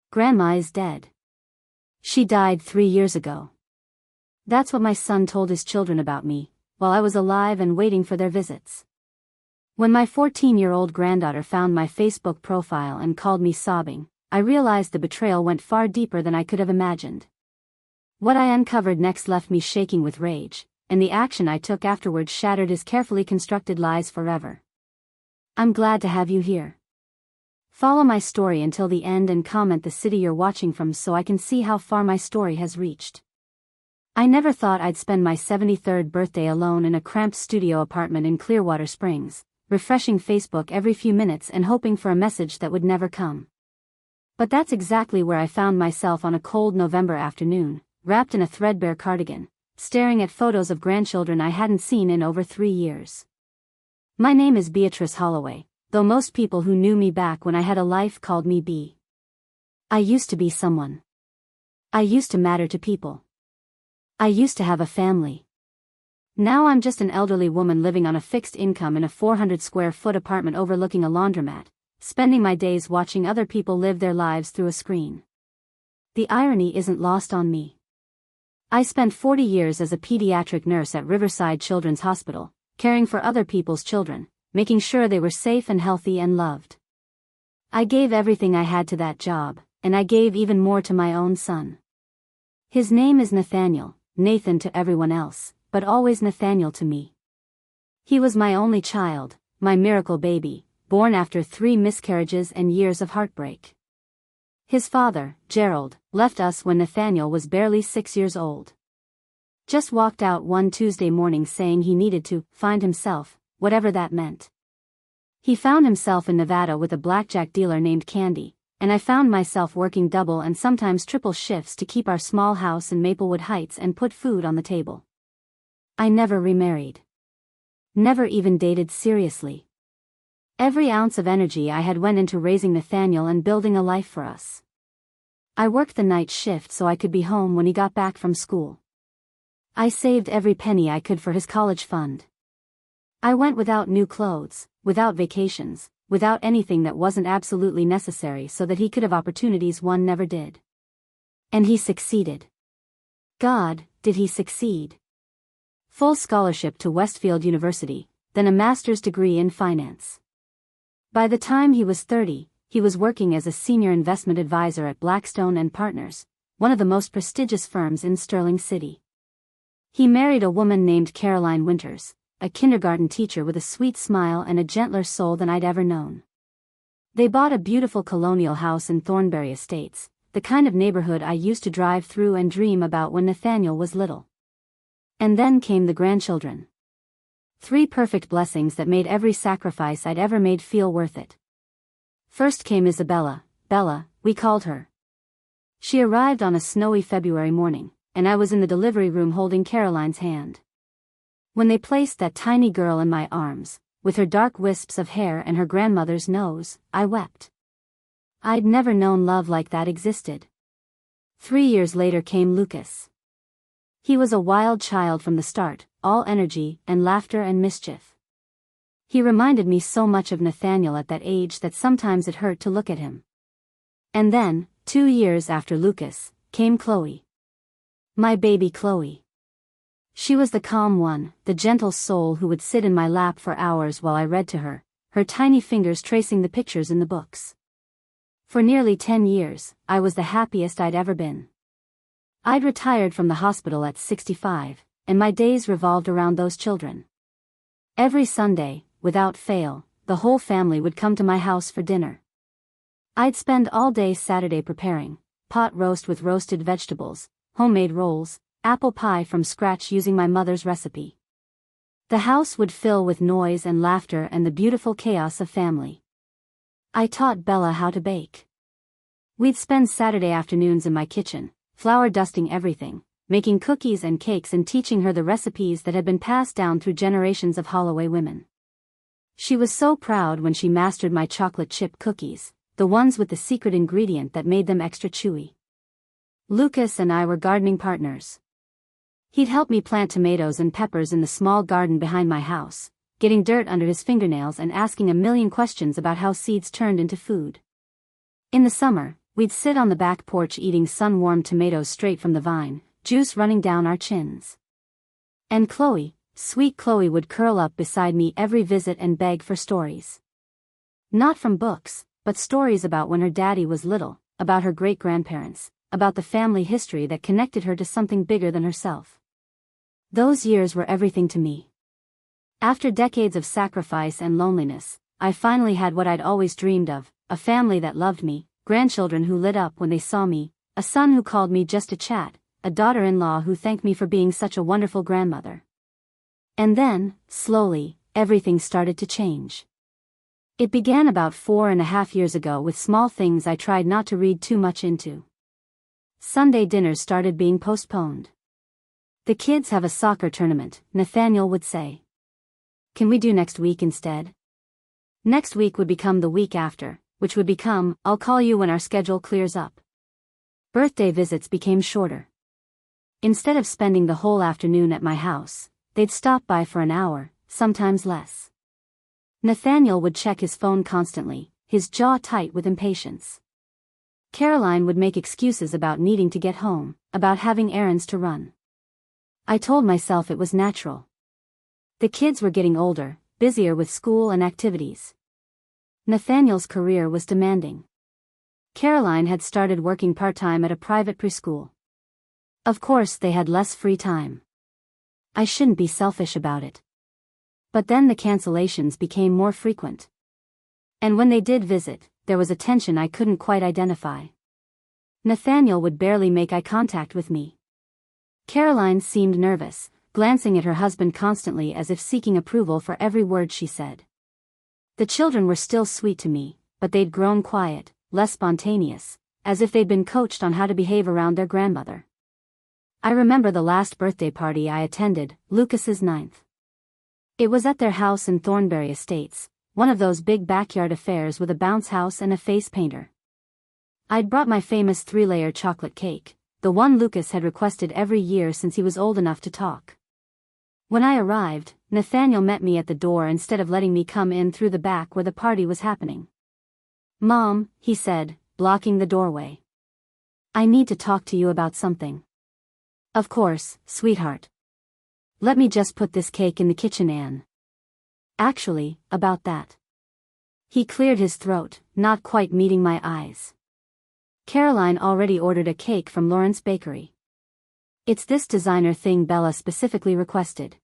Grandma is dead. She died 3 years ago. That's what my son told his children about me, while I was alive and waiting for their visits. When my 14-year-old granddaughter found my Facebook profile and called me sobbing, I realized the betrayal went far deeper than I could have imagined. What I uncovered next left me shaking with rage, and the action I took afterwards shattered his carefully constructed lies forever. I'm glad to have you here. Follow my story until the end and comment the city you're watching from so I can see how far my story has reached. I never thought I'd spend my 73rd birthday alone in a cramped studio apartment in Clearwater Springs, refreshing Facebook every few minutes and hoping for a message that would never come. But that's exactly where I found myself on a cold November afternoon, wrapped in a threadbare cardigan, staring at photos of grandchildren I hadn't seen in over 3 years. My name is Beatrice Holloway, though most people who knew me back when I had a life called me B. I used to be someone. I used to matter to people. I used to have a family. Now I'm just an elderly woman living on a fixed income in a 400-square-foot apartment overlooking a laundromat, spending my days watching other people live their lives through a screen. The irony isn't lost on me. I spent 40 years as a pediatric nurse at Riverside Children's Hospital, caring for other people's children, making sure they were safe and healthy and loved. I gave everything I had to that job, and I gave even more to my own son. His name is Nathaniel, Nathan to everyone else, but always Nathaniel to me. He was my only child, my miracle baby, born after 3 miscarriages and years of heartbreak. His father, Gerald, left us when Nathaniel was barely 6 years old. Just walked out one Tuesday morning saying he needed to find himself, whatever that meant. He found himself in Nevada with a blackjack dealer named Candy, and I found myself working double and sometimes triple shifts to keep our small house in Maplewood Heights and put food on the table. I never remarried. Never even dated seriously. Every ounce of energy I had went into raising Nathaniel and building a life for us. I worked the night shift so I could be home when he got back from school. I saved every penny I could for his college fund. I went without new clothes, without vacations, without anything that wasn't absolutely necessary so that he could have opportunities one never did. And he succeeded. God, did he succeed. Full scholarship to Westfield University, then a master's degree in finance. By the time he was 30, he was working as a senior investment advisor at Blackstone and Partners, one of the most prestigious firms in Sterling City. He married a woman named Caroline Winters, a kindergarten teacher with a sweet smile and a gentler soul than I'd ever known. They bought a beautiful colonial house in Thornbury Estates, the kind of neighborhood I used to drive through and dream about when Nathaniel was little. And then came the grandchildren. 3 perfect blessings that made every sacrifice I'd ever made feel worth it. First came Isabella, Bella, we called her. She arrived on a snowy February morning, and I was in the delivery room holding Caroline's hand. When they placed that tiny girl in my arms, with her dark wisps of hair and her grandmother's nose, I wept. I'd never known love like that existed. 3 years later came Lucas. He was a wild child from the start, all energy and laughter and mischief. He reminded me so much of Nathaniel at that age that sometimes it hurt to look at him. And then, 2 years after Lucas, came Chloe. My baby Chloe. She was the calm one, the gentle soul who would sit in my lap for hours while I read to her, her tiny fingers tracing the pictures in the books. For nearly 10 years, I was the happiest I'd ever been. I'd retired from the hospital at 65, and my days revolved around those children. Every Sunday, without fail, the whole family would come to my house for dinner. I'd spend all day Saturday preparing pot roast with roasted vegetables, homemade rolls, apple pie from scratch using my mother's recipe. The house would fill with noise and laughter and the beautiful chaos of family. I taught Bella how to bake. We'd spend Saturday afternoons in my kitchen, flour dusting everything, making cookies and cakes and teaching her the recipes that had been passed down through generations of Holloway women. She was so proud when she mastered my chocolate chip cookies, the ones with the secret ingredient that made them extra chewy. Lucas and I were gardening partners. He'd help me plant tomatoes and peppers in the small garden behind my house, getting dirt under his fingernails and asking a million questions about how seeds turned into food. In the summer, We'd sit on the back porch eating sun-warmed tomatoes straight from the vine, juice running down our chins. And Chloe, sweet Chloe, would curl up beside me every visit and beg for stories. Not from books, but stories about when her daddy was little, about her great-grandparents, about the family history that connected her to something bigger than herself. Those years were everything to me. After decades of sacrifice and loneliness, I finally had what I'd always dreamed of, a family that loved me, grandchildren who lit up when they saw me, a son who called me just to chat, a daughter-in-law who thanked me for being such a wonderful grandmother. And then, slowly, everything started to change. It began about 4.5 years ago with small things I tried not to read too much into. Sunday dinners started being postponed. "The kids have a soccer tournament," Nathaniel would say. "Can we do next week instead?" Next week would become the week after, which would become, "I'll call you when our schedule clears up." Birthday visits became shorter. Instead of spending the whole afternoon at my house, they'd stop by for an hour, sometimes less. Nathaniel would check his phone constantly, his jaw tight with impatience. Caroline would make excuses about needing to get home, about having errands to run. I told myself it was natural. The kids were getting older, busier with school and activities. Nathaniel's career was demanding. Caroline had started working part-time at a private preschool. Of course, they had less free time. I shouldn't be selfish about it. But then the cancellations became more frequent. And when they did visit, there was a tension I couldn't quite identify. Nathaniel would barely make eye contact with me. Caroline seemed nervous, glancing at her husband constantly as if seeking approval for every word she said. The children were still sweet to me, but they'd grown quiet, less spontaneous, as if they'd been coached on how to behave around their grandmother. I remember the last birthday party I attended, Lucas's 9th. It was at their house in Thornbury Estates, one of those big backyard affairs with a bounce house and a face painter. I'd brought my famous 3-layer chocolate cake, the one Lucas had requested every year since he was old enough to talk. When I arrived, Nathaniel met me at the door instead of letting me come in through the back where the party was happening. "Mom," he said, blocking the doorway. "I need to talk to you about something." "Of course, sweetheart. Let me just put this cake in the kitchen, Anne." "Actually, about that." He cleared his throat, not quite meeting my eyes. "Caroline already ordered a cake from Lawrence Bakery. It's this designer thing Bella specifically requested.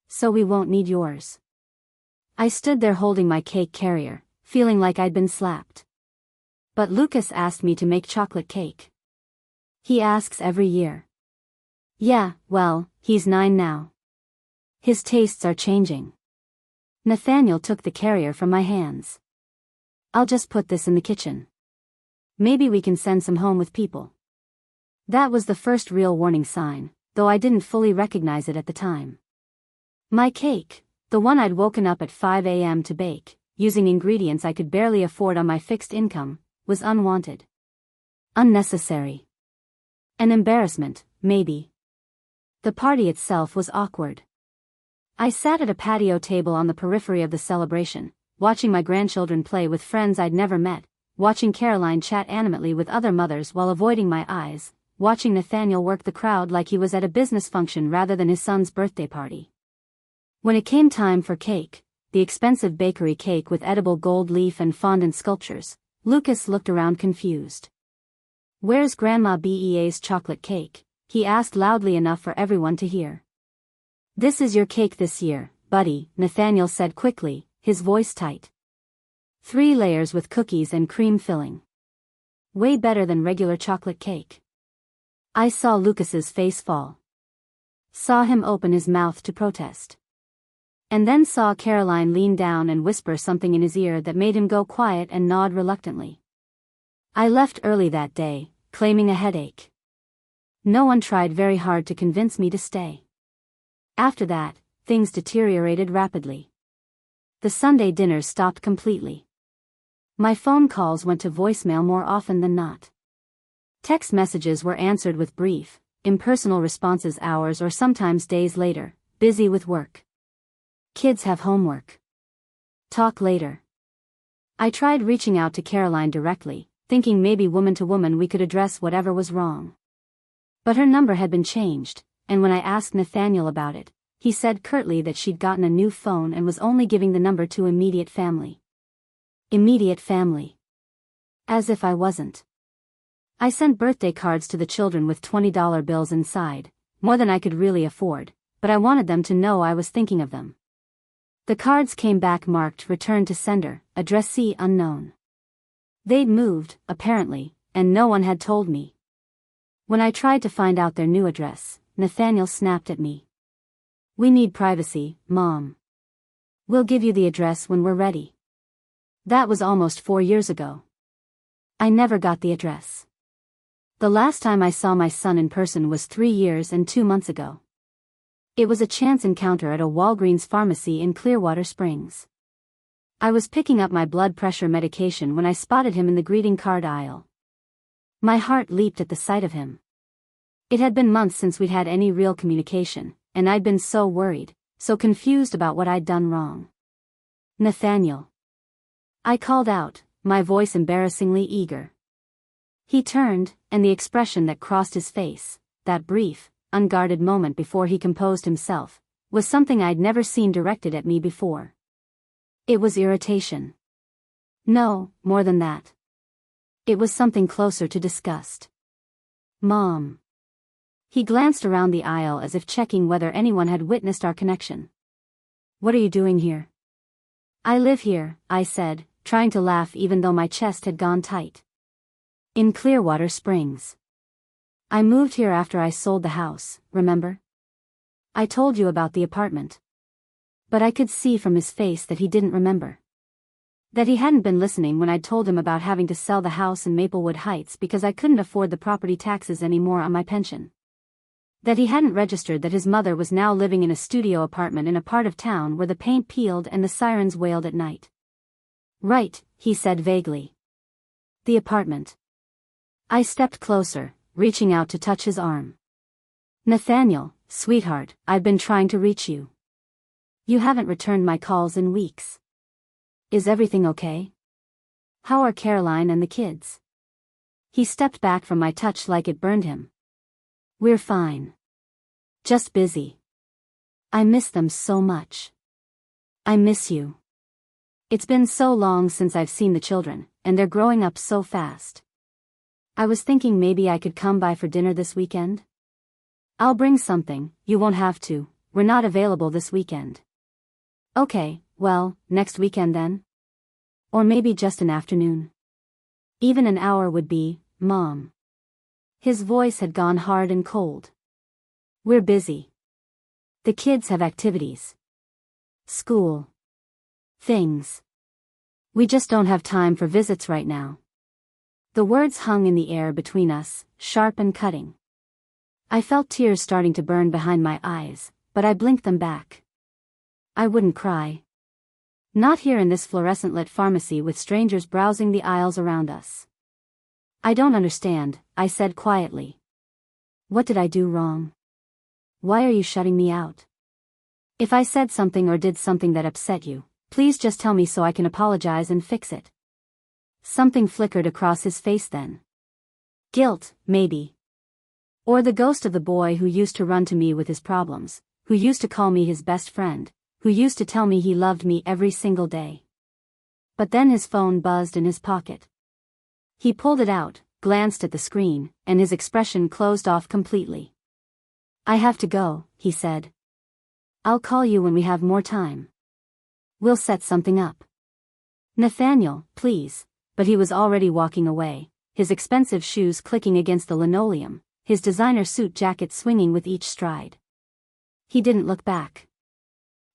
So we won't need yours." I stood there holding my cake carrier, feeling like I'd been slapped. "But Lucas asked me to make chocolate cake. He asks every year." "Yeah, well, he's 9 now. His tastes are changing." Nathaniel took the carrier from my hands. "I'll just put this in the kitchen. Maybe we can send some home with people." That was the first real warning sign, though I didn't fully recognize it at the time. My cake, the one I'd woken up at 5 a.m. to bake, using ingredients I could barely afford on my fixed income, was unwanted. Unnecessary. An embarrassment, maybe. The party itself was awkward. I sat at a patio table on the periphery of the celebration, watching my grandchildren play with friends I'd never met, watching Caroline chat animately with other mothers while avoiding my eyes, watching Nathaniel work the crowd like he was at a business function rather than his son's birthday party. When it came time for cake, the expensive bakery cake with edible gold leaf and fondant sculptures, Lucas looked around confused. "Where's Grandma Bea's chocolate cake?" he asked loudly enough for everyone to hear. "This is your cake this year, buddy," Nathaniel said quickly, his voice tight. 3 layers with cookies and cream filling. Way better than regular chocolate cake. I saw Lucas's face fall. Saw him open his mouth to protest. And then saw Caroline lean down and whisper something in his ear that made him go quiet and nod reluctantly. I left early that day, claiming a headache. No one tried very hard to convince me to stay. After that, things deteriorated rapidly. The Sunday dinners stopped completely. My phone calls went to voicemail more often than not. Text messages were answered with brief, impersonal responses hours or sometimes days later, busy with work. Kids have homework. Talk later. I tried reaching out to Caroline directly, thinking maybe woman to woman we could address whatever was wrong. But her number had been changed, and when I asked Nathaniel about it, he said curtly that she'd gotten a new phone and was only giving the number to immediate family. Immediate family. As if I wasn't. I sent birthday cards to the children with $20 bills inside, more than I could really afford, but I wanted them to know I was thinking of them. The cards came back marked "Return to sender, addressee unknown." They'd moved, apparently, and no one had told me. When I tried to find out their new address, Nathaniel snapped at me. "We need privacy, Mom. We'll give you the address when we're ready." That was almost 4 years ago. I never got the address. The last time I saw my son in person was 3 years and 2 months ago. It was a chance encounter at a Walgreens pharmacy in Clearwater Springs. I was picking up my blood pressure medication when I spotted him in the greeting card aisle. My heart leaped at the sight of him. It had been months since we'd had any real communication, and I'd been so worried, so confused about what I'd done wrong. "Nathaniel." I called out, my voice embarrassingly eager. He turned, and the expression that crossed his face, that brief, unguarded moment before he composed himself, was something I'd never seen directed at me before. It was irritation. No, more than that. It was something closer to disgust. "Mom." He glanced around the aisle as if checking whether anyone had witnessed our connection. "What are you doing here?" "I live here," I said, trying to laugh even though my chest had gone tight. "In Clearwater Springs. I moved here after I sold the house, remember? I told you about the apartment." But I could see from his face that he didn't remember. That he hadn't been listening when I'd told him about having to sell the house in Maplewood Heights because I couldn't afford the property taxes anymore on my pension. That he hadn't registered that his mother was now living in a studio apartment in a part of town where the paint peeled and the sirens wailed at night. "Right," he said vaguely. "The apartment." I stepped closer, reaching out to touch his arm. "Nathaniel, sweetheart, I've been trying to reach you. You haven't returned my calls in weeks. Is everything okay? How are Caroline and the kids?" He stepped back from my touch like it burned him. "We're fine. Just busy. I miss them so much. I miss you. It's been so long since I've seen the children, and they're growing up so fast. I was thinking maybe I could come by for dinner this weekend. I'll bring something, you won't have to, we're not available this weekend." "Okay, well, next weekend then? Or maybe just an afternoon. Even an hour would be, Mom." His voice had gone hard and cold. "We're busy. The kids have activities. School. Things. We just don't have time for visits right now." The words hung in the air between us, sharp and cutting. I felt tears starting to burn behind my eyes, but I blinked them back. I wouldn't cry. Not here in this fluorescent-lit pharmacy with strangers browsing the aisles around us. "I don't understand," I said quietly. "What did I do wrong? Why are you shutting me out? If I said something or did something that upset you, please just tell me so I can apologize and fix it." Something flickered across his face then. Guilt, maybe. Or the ghost of the boy who used to run to me with his problems, who used to call me his best friend, who used to tell me he loved me every single day. But then his phone buzzed in his pocket. He pulled it out, glanced at the screen, and his expression closed off completely. "I have to go," he said. "I'll call you when we have more time. We'll set something up." "Nathaniel, please." But he was already walking away, his expensive shoes clicking against the linoleum, his designer suit jacket swinging with each stride. He didn't look back.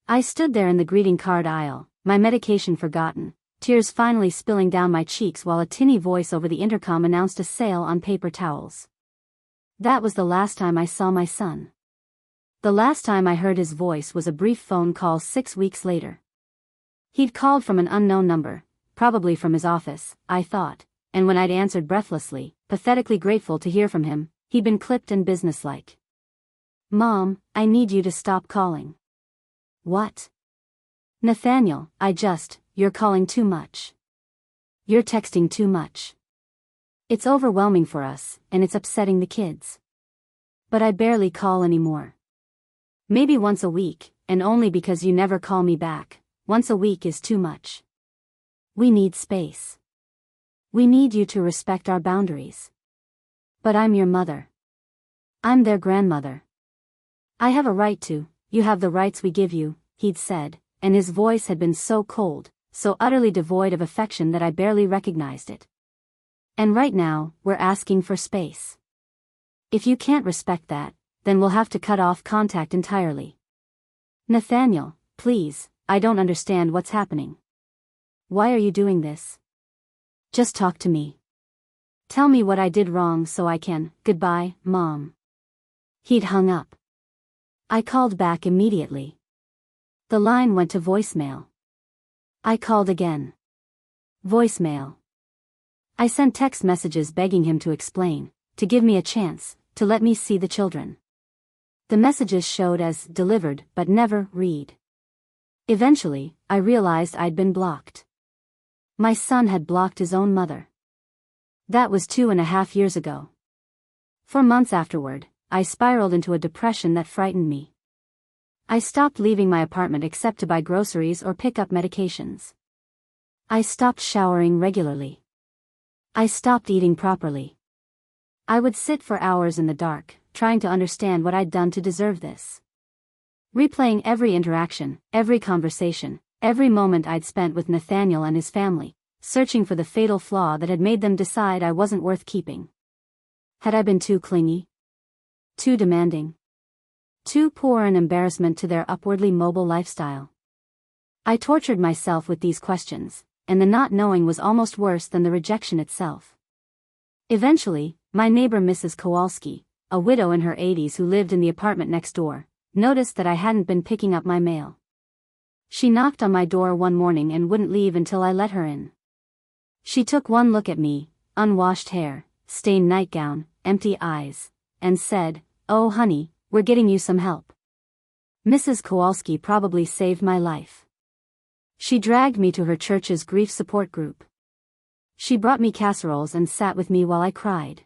I stood there in the greeting card aisle, my medication forgotten, tears finally spilling down my cheeks while a tinny voice over the intercom announced a sale on paper towels. That was the last time I saw my son. The last time I heard his voice was a brief phone call 6 weeks later. He'd called from an unknown number, probably from his office, I thought, and when I'd answered breathlessly, pathetically grateful to hear from him, he'd been clipped and businesslike. "Mom, I need you to stop calling." "What?" "Nathaniel, you're calling too much. You're texting too much. It's overwhelming for us, and it's upsetting the kids. But I barely call anymore. Maybe once a week, and only because you never call me back. Once a week is too much. We need space. We need you to respect our boundaries. But I'm your mother. I'm their grandmother. I have a right to, you have the rights we give you, he'd said, and his voice had been so cold, so utterly devoid of affection that I barely recognized it. And right now, we're asking for space. If you can't respect that, then we'll have to cut off contact entirely. Nathaniel, please, I don't understand what's happening. Why are you doing this? Just talk to me. Tell me what I did wrong so I can, goodbye, Mom. He'd hung up. I called back immediately. The line went to voicemail. I called again. Voicemail. I sent text messages begging him to explain, to give me a chance, to let me see the children. The messages showed as delivered but never read. Eventually, I realized I'd been blocked. My son had blocked his own mother. That was 2.5 years ago. For months afterward, I spiraled into a depression that frightened me. I stopped leaving my apartment except to buy groceries or pick up medications. I stopped showering regularly. I stopped eating properly. I would sit for hours in the dark, trying to understand what I'd done to deserve this. Replaying every interaction, every conversation, every moment I'd spent with Nathaniel and his family, searching for the fatal flaw that had made them decide I wasn't worth keeping. Had I been too clingy? Too demanding? Too poor an embarrassment to their upwardly mobile lifestyle? I tortured myself with these questions, and the not knowing was almost worse than the rejection itself. Eventually, my neighbor Mrs. Kowalski, a widow in her 80s who lived in the apartment next door, noticed that I hadn't been picking up my mail. She knocked on my door one morning and wouldn't leave until I let her in. She took one look at me, unwashed hair, stained nightgown, empty eyes, and said, "Oh honey, we're getting you some help." Mrs. Kowalski probably saved my life. She dragged me to her church's grief support group. She brought me casseroles and sat with me while I cried.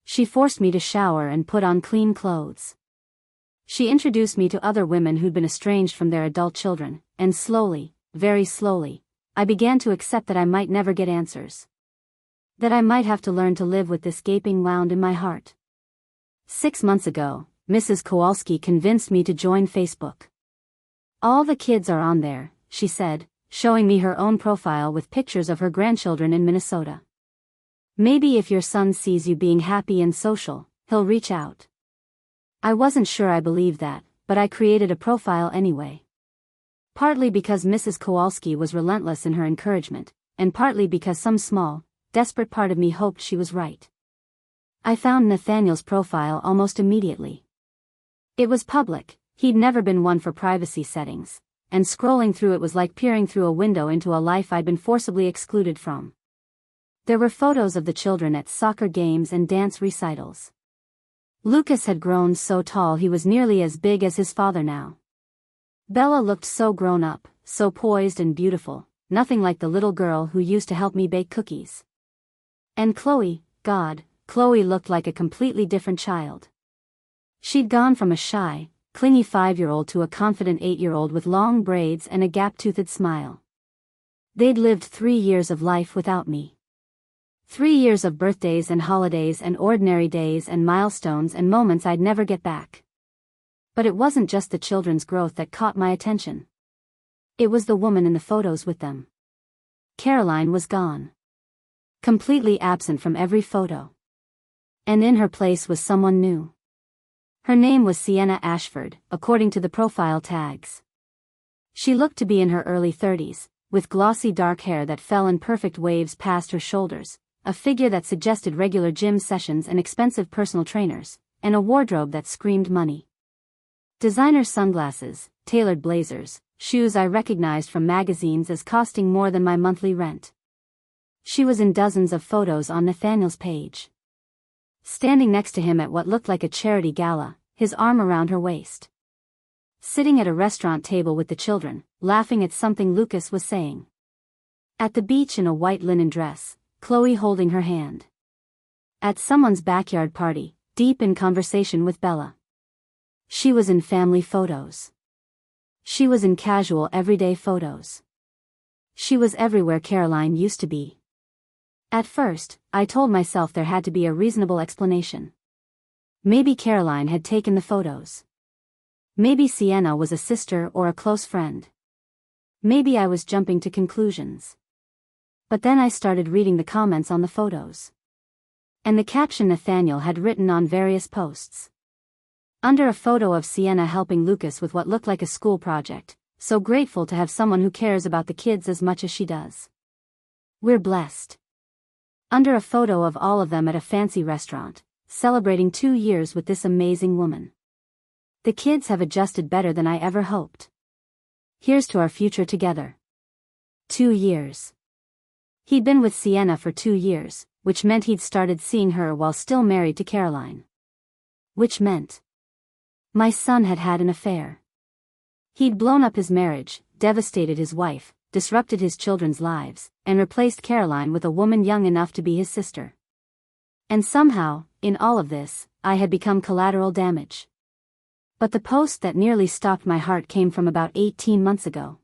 She forced me to shower and put on clean clothes. She introduced me to other women who'd been estranged from their adult children, and slowly, very slowly, I began to accept that I might never get answers. That I might have to learn to live with this gaping wound in my heart. 6 months ago, Mrs. Kowalski convinced me to join Facebook. "All the kids are on there," she said, showing me her own profile with pictures of her grandchildren in Minnesota. "Maybe if your son sees you being happy and social, he'll reach out." I wasn't sure I believed that, but I created a profile anyway. Partly because Mrs. Kowalski was relentless in her encouragement, and partly because some small, desperate part of me hoped she was right. I found Nathaniel's profile almost immediately. It was public, he'd never been one for privacy settings, and scrolling through it was like peering through a window into a life I'd been forcibly excluded from. There were photos of the children at soccer games and dance recitals. Lucas had grown so tall he was nearly as big as his father now. Bella looked so grown up, so poised and beautiful, nothing like the little girl who used to help me bake cookies. And Chloe, God, Chloe looked like a completely different child. She'd gone from a shy, clingy 5-year-old to a confident 8-year-old with long braids and a gap-toothed smile. They'd lived 3 years of life without me. 3 years of birthdays and holidays and ordinary days and milestones and moments I'd never get back. But it wasn't just the children's growth that caught my attention. It was the woman in the photos with them. Caroline was gone. Completely absent from every photo. And in her place was someone new. Her name was Sienna Ashford, according to the profile tags. She looked to be in her early 30s, with glossy dark hair that fell in perfect waves past her shoulders, a figure that suggested regular gym sessions and expensive personal trainers, and a wardrobe that screamed money. Designer sunglasses, tailored blazers, shoes I recognized from magazines as costing more than my monthly rent. She was in dozens of photos on Nathaniel's page. Standing next to him at what looked like a charity gala, his arm around her waist. Sitting at a restaurant table with the children, laughing at something Lucas was saying. At the beach in a white linen dress, Chloe holding her hand. At someone's backyard party, deep in conversation with Bella. She was in family photos. She was in casual everyday photos. She was everywhere Caroline used to be. At first, I told myself there had to be a reasonable explanation. Maybe Caroline had taken the photos. Maybe Sienna was a sister or a close friend. Maybe I was jumping to conclusions. But then I started reading the comments on the photos. And the caption Nathaniel had written on various posts. Under a photo of Sienna helping Lucas with what looked like a school project, so grateful to have someone who cares about the kids as much as she does. We're blessed. Under a photo of all of them at a fancy restaurant, celebrating 2 years with this amazing woman. The kids have adjusted better than I ever hoped. Here's to our future together. 2 years. He'd been with Sienna for 2 years, which meant he'd started seeing her while still married to Caroline. Which meant my son had had an affair. He'd blown up his marriage, devastated his wife, disrupted his children's lives, and replaced Caroline with a woman young enough to be his sister. And somehow, in all of this, I had become collateral damage. But the post that nearly stopped my heart came from about 18 months ago.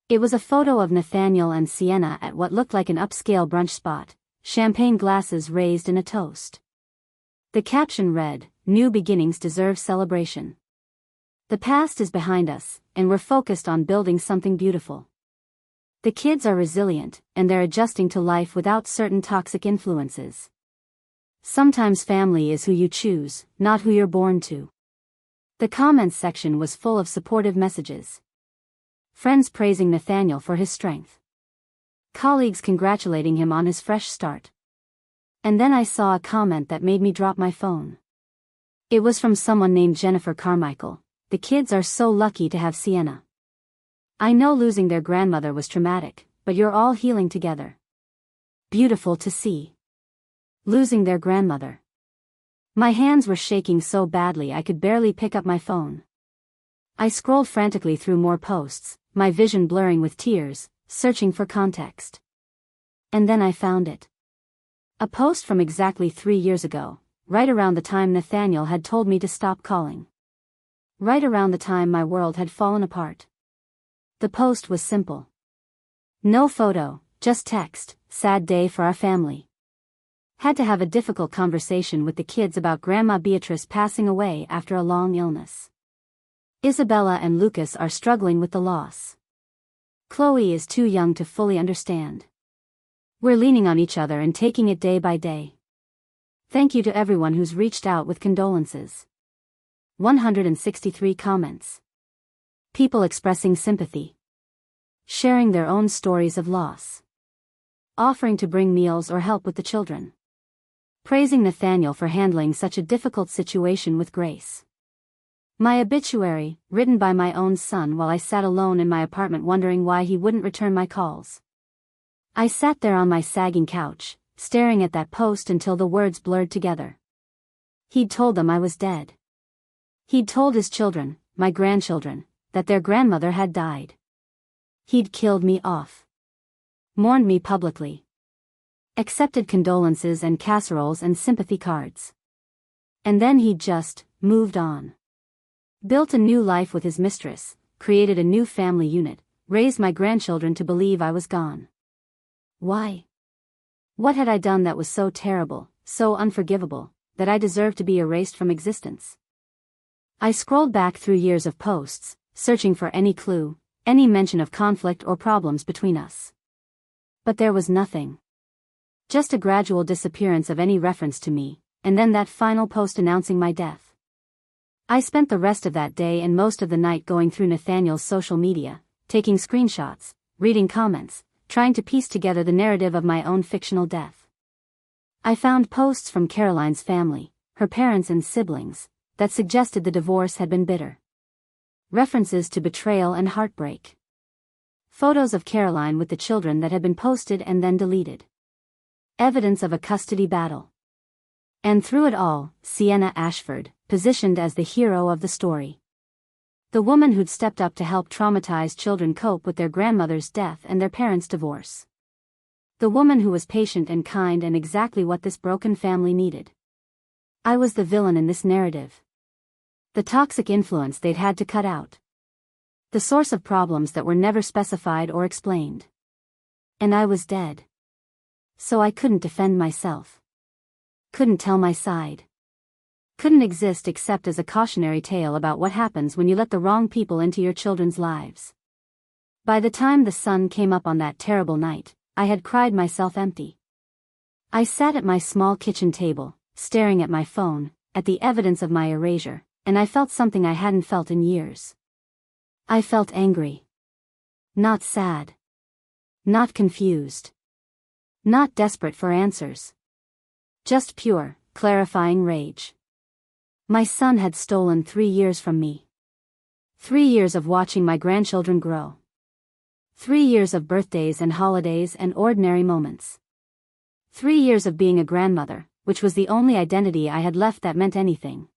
It was a photo of Nathaniel and Sienna at what looked like an upscale brunch spot, champagne glasses raised in a toast. The caption read, "New beginnings deserve celebration. The past is behind us, and we're focused on building something beautiful." The kids are resilient, and they're adjusting to life without certain toxic influences. Sometimes family is who you choose, not who you're born to. The comments section was full of supportive messages. Friends praising Nathaniel for his strength. Colleagues congratulating him on his fresh start. And then I saw a comment that made me drop my phone. It was from someone named Jennifer Carmichael. "The kids are so lucky to have Sienna. I know losing their grandmother was traumatic, but you're all healing together. Beautiful to see." Losing their grandmother. My hands were shaking so badly I could barely pick up my phone. I scrolled frantically through more posts, my vision blurring with tears, searching for context. And then I found it. A post from exactly 3 years ago, right around the time Nathaniel had told me to stop calling. Right around the time my world had fallen apart. The post was simple. No photo, just text, "Sad day for our family. Had to have a difficult conversation with the kids about Grandma Beatrice passing away after a long illness. Isabella and Lucas are struggling with the loss. Chloe is too young to fully understand. We're leaning on each other and taking it day by day. Thank you to everyone who's reached out with condolences." 163 comments. People expressing sympathy. Sharing their own stories of loss. Offering to bring meals or help with the children. Praising Nathaniel for handling such a difficult situation with grace. My obituary, written by my own son while I sat alone in my apartment wondering why he wouldn't return my calls. I sat there on my sagging couch, staring at that post until the words blurred together. He'd told them I was dead. He'd told his children, my grandchildren, that their grandmother had died. He'd killed me off. Mourned me publicly. Accepted condolences and casseroles and sympathy cards. And then he'd just moved on. Built a new life with his mistress, created a new family unit, raised my grandchildren to believe I was gone. Why? What had I done that was so terrible, so unforgivable, that I deserved to be erased from existence? I scrolled back through years of posts, searching for any clue, any mention of conflict or problems between us. But there was nothing. Just a gradual disappearance of any reference to me, and then that final post announcing my death. I spent the rest of that day and most of the night going through Nathaniel's social media, taking screenshots, reading comments, trying to piece together the narrative of my own fictional death. I found posts from Caroline's family, her parents and siblings, that suggested the divorce had been bitter. References to betrayal and heartbreak. Photos of Caroline with the children that had been posted and then deleted. Evidence of a custody battle. And through it all, Sienna Ashford, positioned as the hero of the story. The woman who'd stepped up to help traumatized children cope with their grandmother's death and their parents' divorce. The woman who was patient and kind and exactly what this broken family needed. I was the villain in this narrative. The toxic influence they'd had to cut out. The source of problems that were never specified or explained. And I was dead. So I couldn't defend myself. Couldn't tell my side. Couldn't exist except as a cautionary tale about what happens when you let the wrong people into your children's lives. By the time the sun came up on that terrible night, I had cried myself empty. I sat at my small kitchen table, staring at my phone, at the evidence of my erasure, and I felt something I hadn't felt in years. I felt angry. Not sad. Not confused. Not desperate for answers. Just pure, clarifying rage. My son had stolen 3 years from me. 3 years of watching my grandchildren grow. 3 years of birthdays and holidays and ordinary moments. 3 years of being a grandmother, which was the only identity I had left that meant anything.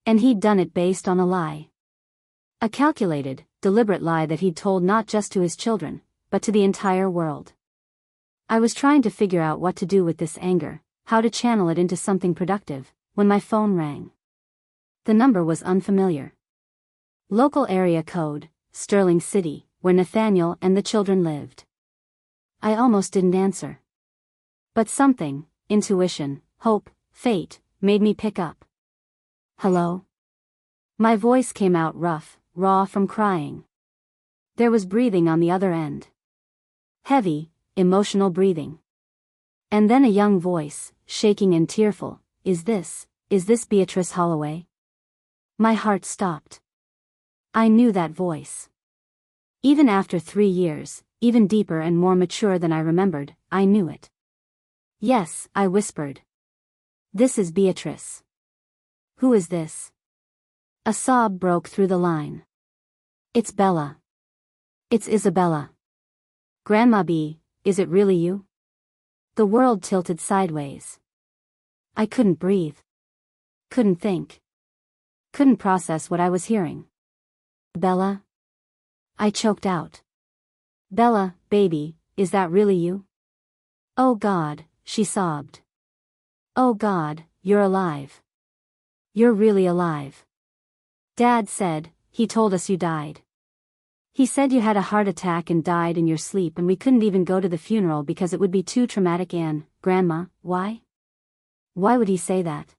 And he'd done it based on a lie. A calculated, deliberate lie that he'd told not just to his children, but to the entire world. I was trying to figure out what to do with this anger, how to channel it into something productive, when my phone rang. The number was unfamiliar. Local area code, Sterling City, where Nathaniel and the children lived. I almost didn't answer. But something, intuition, hope, fate, made me pick up. Hello? My voice came out rough, raw from crying. There was breathing on the other end. Heavy, emotional breathing. And then a young voice, shaking and tearful, Is this Beatrice Holloway? My heart stopped. I knew that voice. Even after 3 years, even deeper and more mature than I remembered, I knew it. Yes, I whispered. This is Beatrice. Who is this? A sob broke through the line. It's Bella. It's Isabella. Grandma B, is it really you? The world tilted sideways. I couldn't breathe. Couldn't think. Couldn't process what I was hearing. Bella? I choked out. Bella, baby, is that really you? Oh God, she sobbed. Oh God, you're alive. You're really alive. Dad said, he told us you died. He said you had a heart attack and died in your sleep and we couldn't even go to the funeral because it would be too traumatic and, Grandma, why? Why would he say that?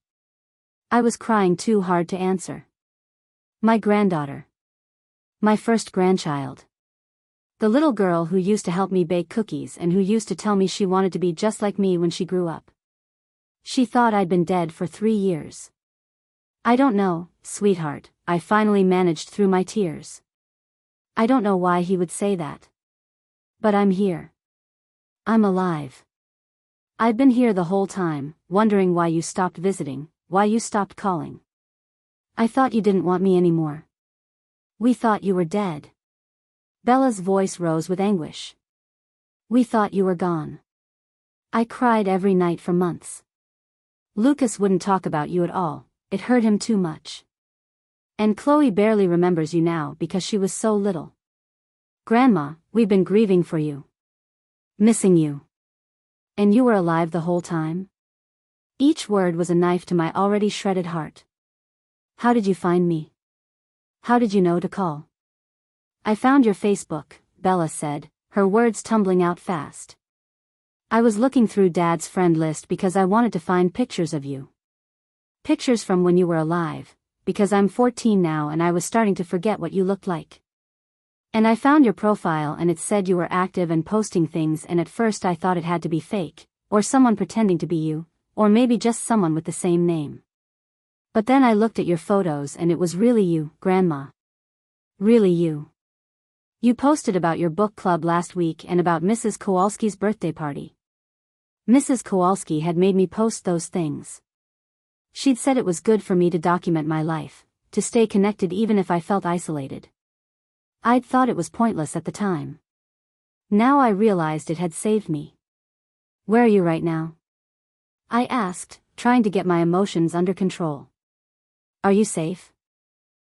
I was crying too hard to answer. My granddaughter. My first grandchild. The little girl who used to help me bake cookies and who used to tell me she wanted to be just like me when she grew up. She thought I'd been dead for 3 years. I don't know, sweetheart, I finally managed through my tears. I don't know why he would say that. But I'm here. I'm alive. I've been here the whole time, wondering why you stopped visiting, why you stopped calling. I thought you didn't want me anymore. We thought you were dead. Bella's voice rose with anguish. We thought you were gone. I cried every night for months. Lucas wouldn't talk about you at all, it hurt him too much. And Chloe barely remembers you now because she was so little. Grandma, we've been grieving for you. Missing you. And you were alive the whole time? Each word was a knife to my already shredded heart. How did you find me? How did you know to call? I found your Facebook, Bella said, her words tumbling out fast. I was looking through Dad's friend list because I wanted to find pictures of you. Pictures from when you were alive, because I'm 14 now and I was starting to forget what you looked like. And I found your profile and it said you were active and posting things and at first I thought it had to be fake, or someone pretending to be you, or maybe just someone with the same name. But then I looked at your photos and it was really you, Grandma. Really you. You posted about your book club last week and about Mrs. Kowalski's birthday party. Mrs. Kowalski had made me post those things. She'd said it was good for me to document my life, to stay connected even if I felt isolated. I'd thought it was pointless at the time. Now I realized it had saved me. Where are you right now? I asked, trying to get my emotions under control. Are you safe?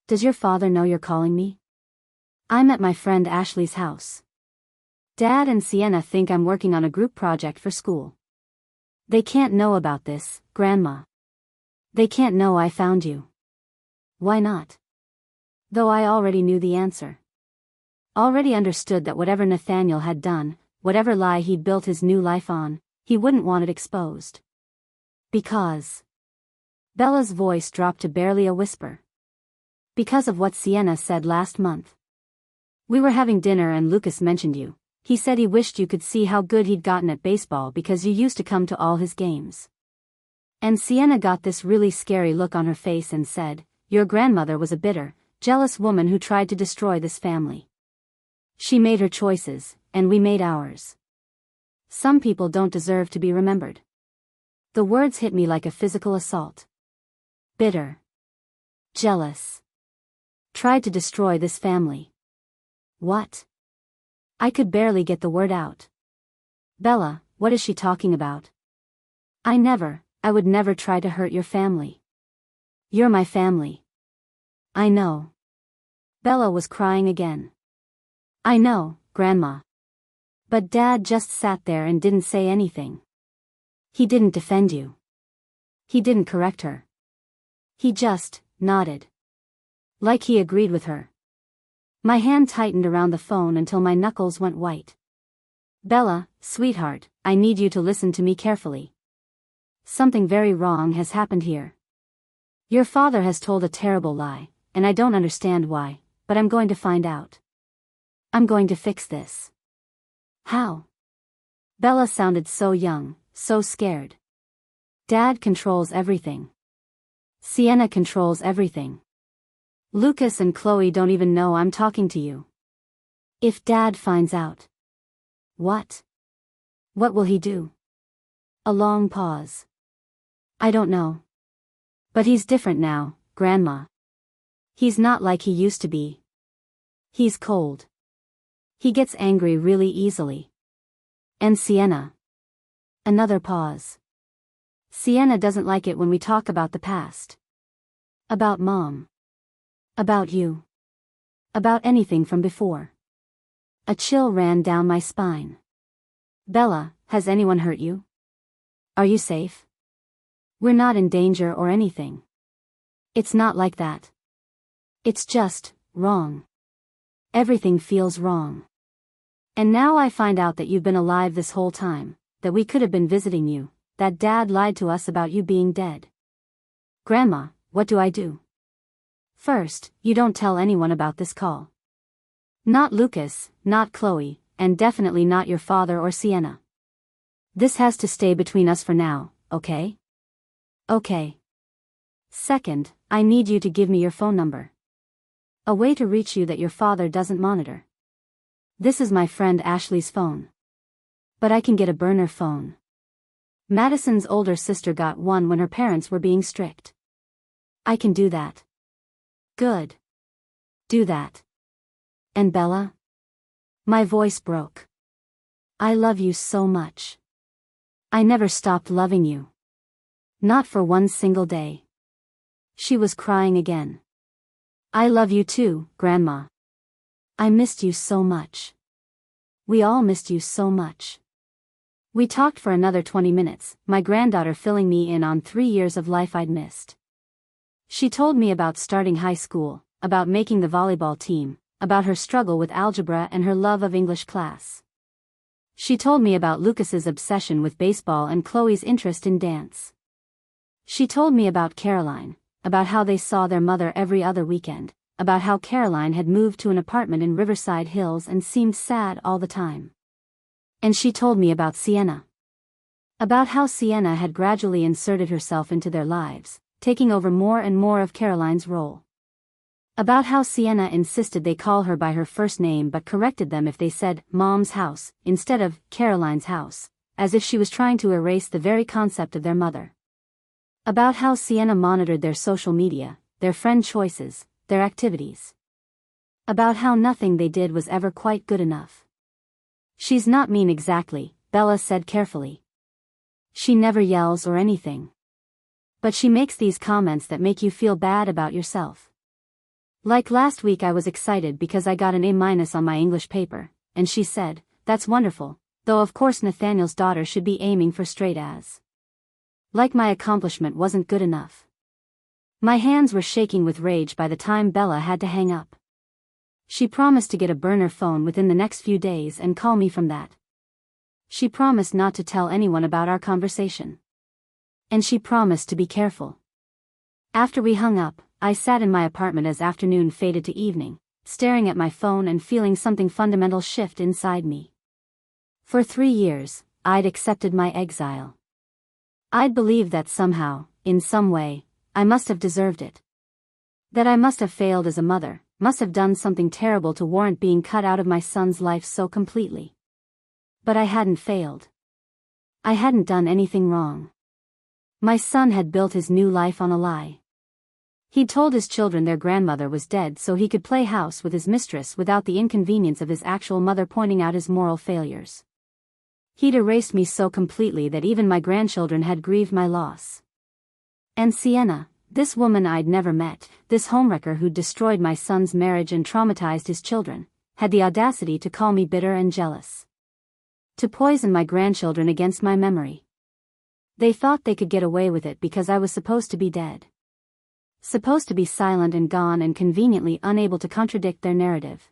Does your father know you're calling me? I'm at my friend Ashley's house. Dad and Sienna think I'm working on a group project for school. They can't know about this, Grandma. They can't know I found you. Why not? Though I already knew the answer. Already understood that whatever Nathaniel had done, whatever lie he'd built his new life on, he wouldn't want it exposed. Because. Bella's voice dropped to barely a whisper. Because of what Sienna said last month. We were having dinner and Lucas mentioned you. He said he wished you could see how good he'd gotten at baseball because you used to come to all his games. And Sienna got this really scary look on her face and said, your grandmother was a bitter, jealous woman who tried to destroy this family. She made her choices, and we made ours. Some people don't deserve to be remembered. The words hit me like a physical assault. Bitter. Jealous. Tried to destroy this family. What? I could barely get the word out. Bella, what is she talking about? I would never try to hurt your family. You're my family. I know. Bella was crying again. I know, Grandma. But Dad just sat there and didn't say anything. He didn't defend you. He didn't correct her. He just nodded. Like he agreed with her. My hand tightened around the phone until my knuckles went white. Bella, sweetheart, I need you to listen to me carefully. Something very wrong has happened here. Your father has told a terrible lie, and I don't understand why, but I'm going to find out. I'm going to fix this. How? Bella sounded so young, so scared. Dad controls everything. Sienna controls everything. Lucas and Chloe don't even know I'm talking to you. If Dad finds out. What? What will he do? A long pause. I don't know. But he's different now, Grandma. He's not like he used to be. He's cold. He gets angry really easily. And Sienna. Another pause. Sienna doesn't like it when we talk about the past. About Mom. About you. About anything from before. A chill ran down my spine. Bella, has anyone hurt you? Are you safe? We're not in danger or anything. It's not like that. It's just wrong. Everything feels wrong. And now I find out that you've been alive this whole time, that we could have been visiting you, that Dad lied to us about you being dead. Grandma, what do I do? First, you don't tell anyone about this call. Not Lucas, not Chloe, and definitely not your father or Sienna. This has to stay between us for now, okay? Okay. Second, I need you to give me your phone number. A way to reach you that your father doesn't monitor. This is my friend Ashley's phone. But I can get a burner phone. Madison's older sister got one when her parents were being strict. I can do that. Good. Do that. And Bella? My voice broke. I love you so much. I never stopped loving you. Not for one single day. She was crying again. I love you too, Grandma. I missed you so much. We all missed you so much. We talked for another 20 minutes, my granddaughter filling me in on 3 years of life I'd missed. She told me about starting high school, about making the volleyball team, about her struggle with algebra and her love of English class. She told me about Lucas's obsession with baseball and Chloe's interest in dance. She told me about Caroline, about how they saw their mother every other weekend, about how Caroline had moved to an apartment in Riverside Hills and seemed sad all the time. And she told me about Sienna. About how Sienna had gradually inserted herself into their lives, taking over more and more of Caroline's role. About how Sienna insisted they call her by her first name but corrected them if they said Mom's house instead of Caroline's house, as if she was trying to erase the very concept of their mother. About how Sienna monitored their social media, their friend choices, their activities. About how nothing they did was ever quite good enough. She's not mean exactly, Bella said carefully. She never yells or anything. But she makes these comments that make you feel bad about yourself. Like last week I was excited because I got an A- on my English paper, and she said, that's wonderful, though of course Nathaniel's daughter should be aiming for straight A's. Like my accomplishment wasn't good enough. My hands were shaking with rage by the time Bella had to hang up. She promised to get a burner phone within the next few days and call me from that. She promised not to tell anyone about our conversation. And she promised to be careful. After we hung up, I sat in my apartment as afternoon faded to evening, staring at my phone and feeling something fundamental shift inside me. For 3 years, I'd accepted my exile. I'd believed that somehow, in some way, I must have deserved it. That I must have failed as a mother, must have done something terrible to warrant being cut out of my son's life so completely. But I hadn't failed. I hadn't done anything wrong. My son had built his new life on a lie. He'd told his children their grandmother was dead so he could play house with his mistress without the inconvenience of his actual mother pointing out his moral failures. He'd erased me so completely that even my grandchildren had grieved my loss. And Sienna, this woman I'd never met, this homewrecker who'd destroyed my son's marriage and traumatized his children, had the audacity to call me bitter and jealous. To poison my grandchildren against my memory. They thought they could get away with it because I was supposed to be dead. Supposed to be silent and gone and conveniently unable to contradict their narrative.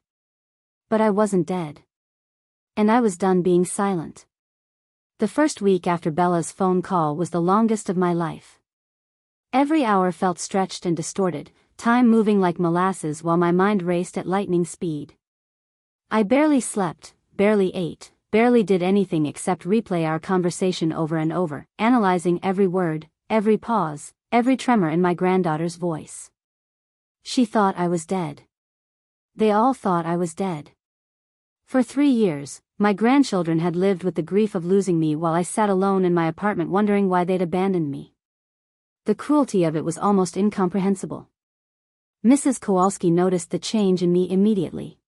But I wasn't dead. And I was done being silent. The first week after Bella's phone call was the longest of my life. Every hour felt stretched and distorted, time moving like molasses while my mind raced at lightning speed. I barely slept, barely ate, barely did anything except replay our conversation over and over, analyzing every word, every pause, every tremor in my granddaughter's voice. She thought I was dead. They all thought I was dead. For 3 years, my grandchildren had lived with the grief of losing me while I sat alone in my apartment wondering why they'd abandoned me. The cruelty of it was almost incomprehensible. Mrs. Kowalski noticed the change in me immediately.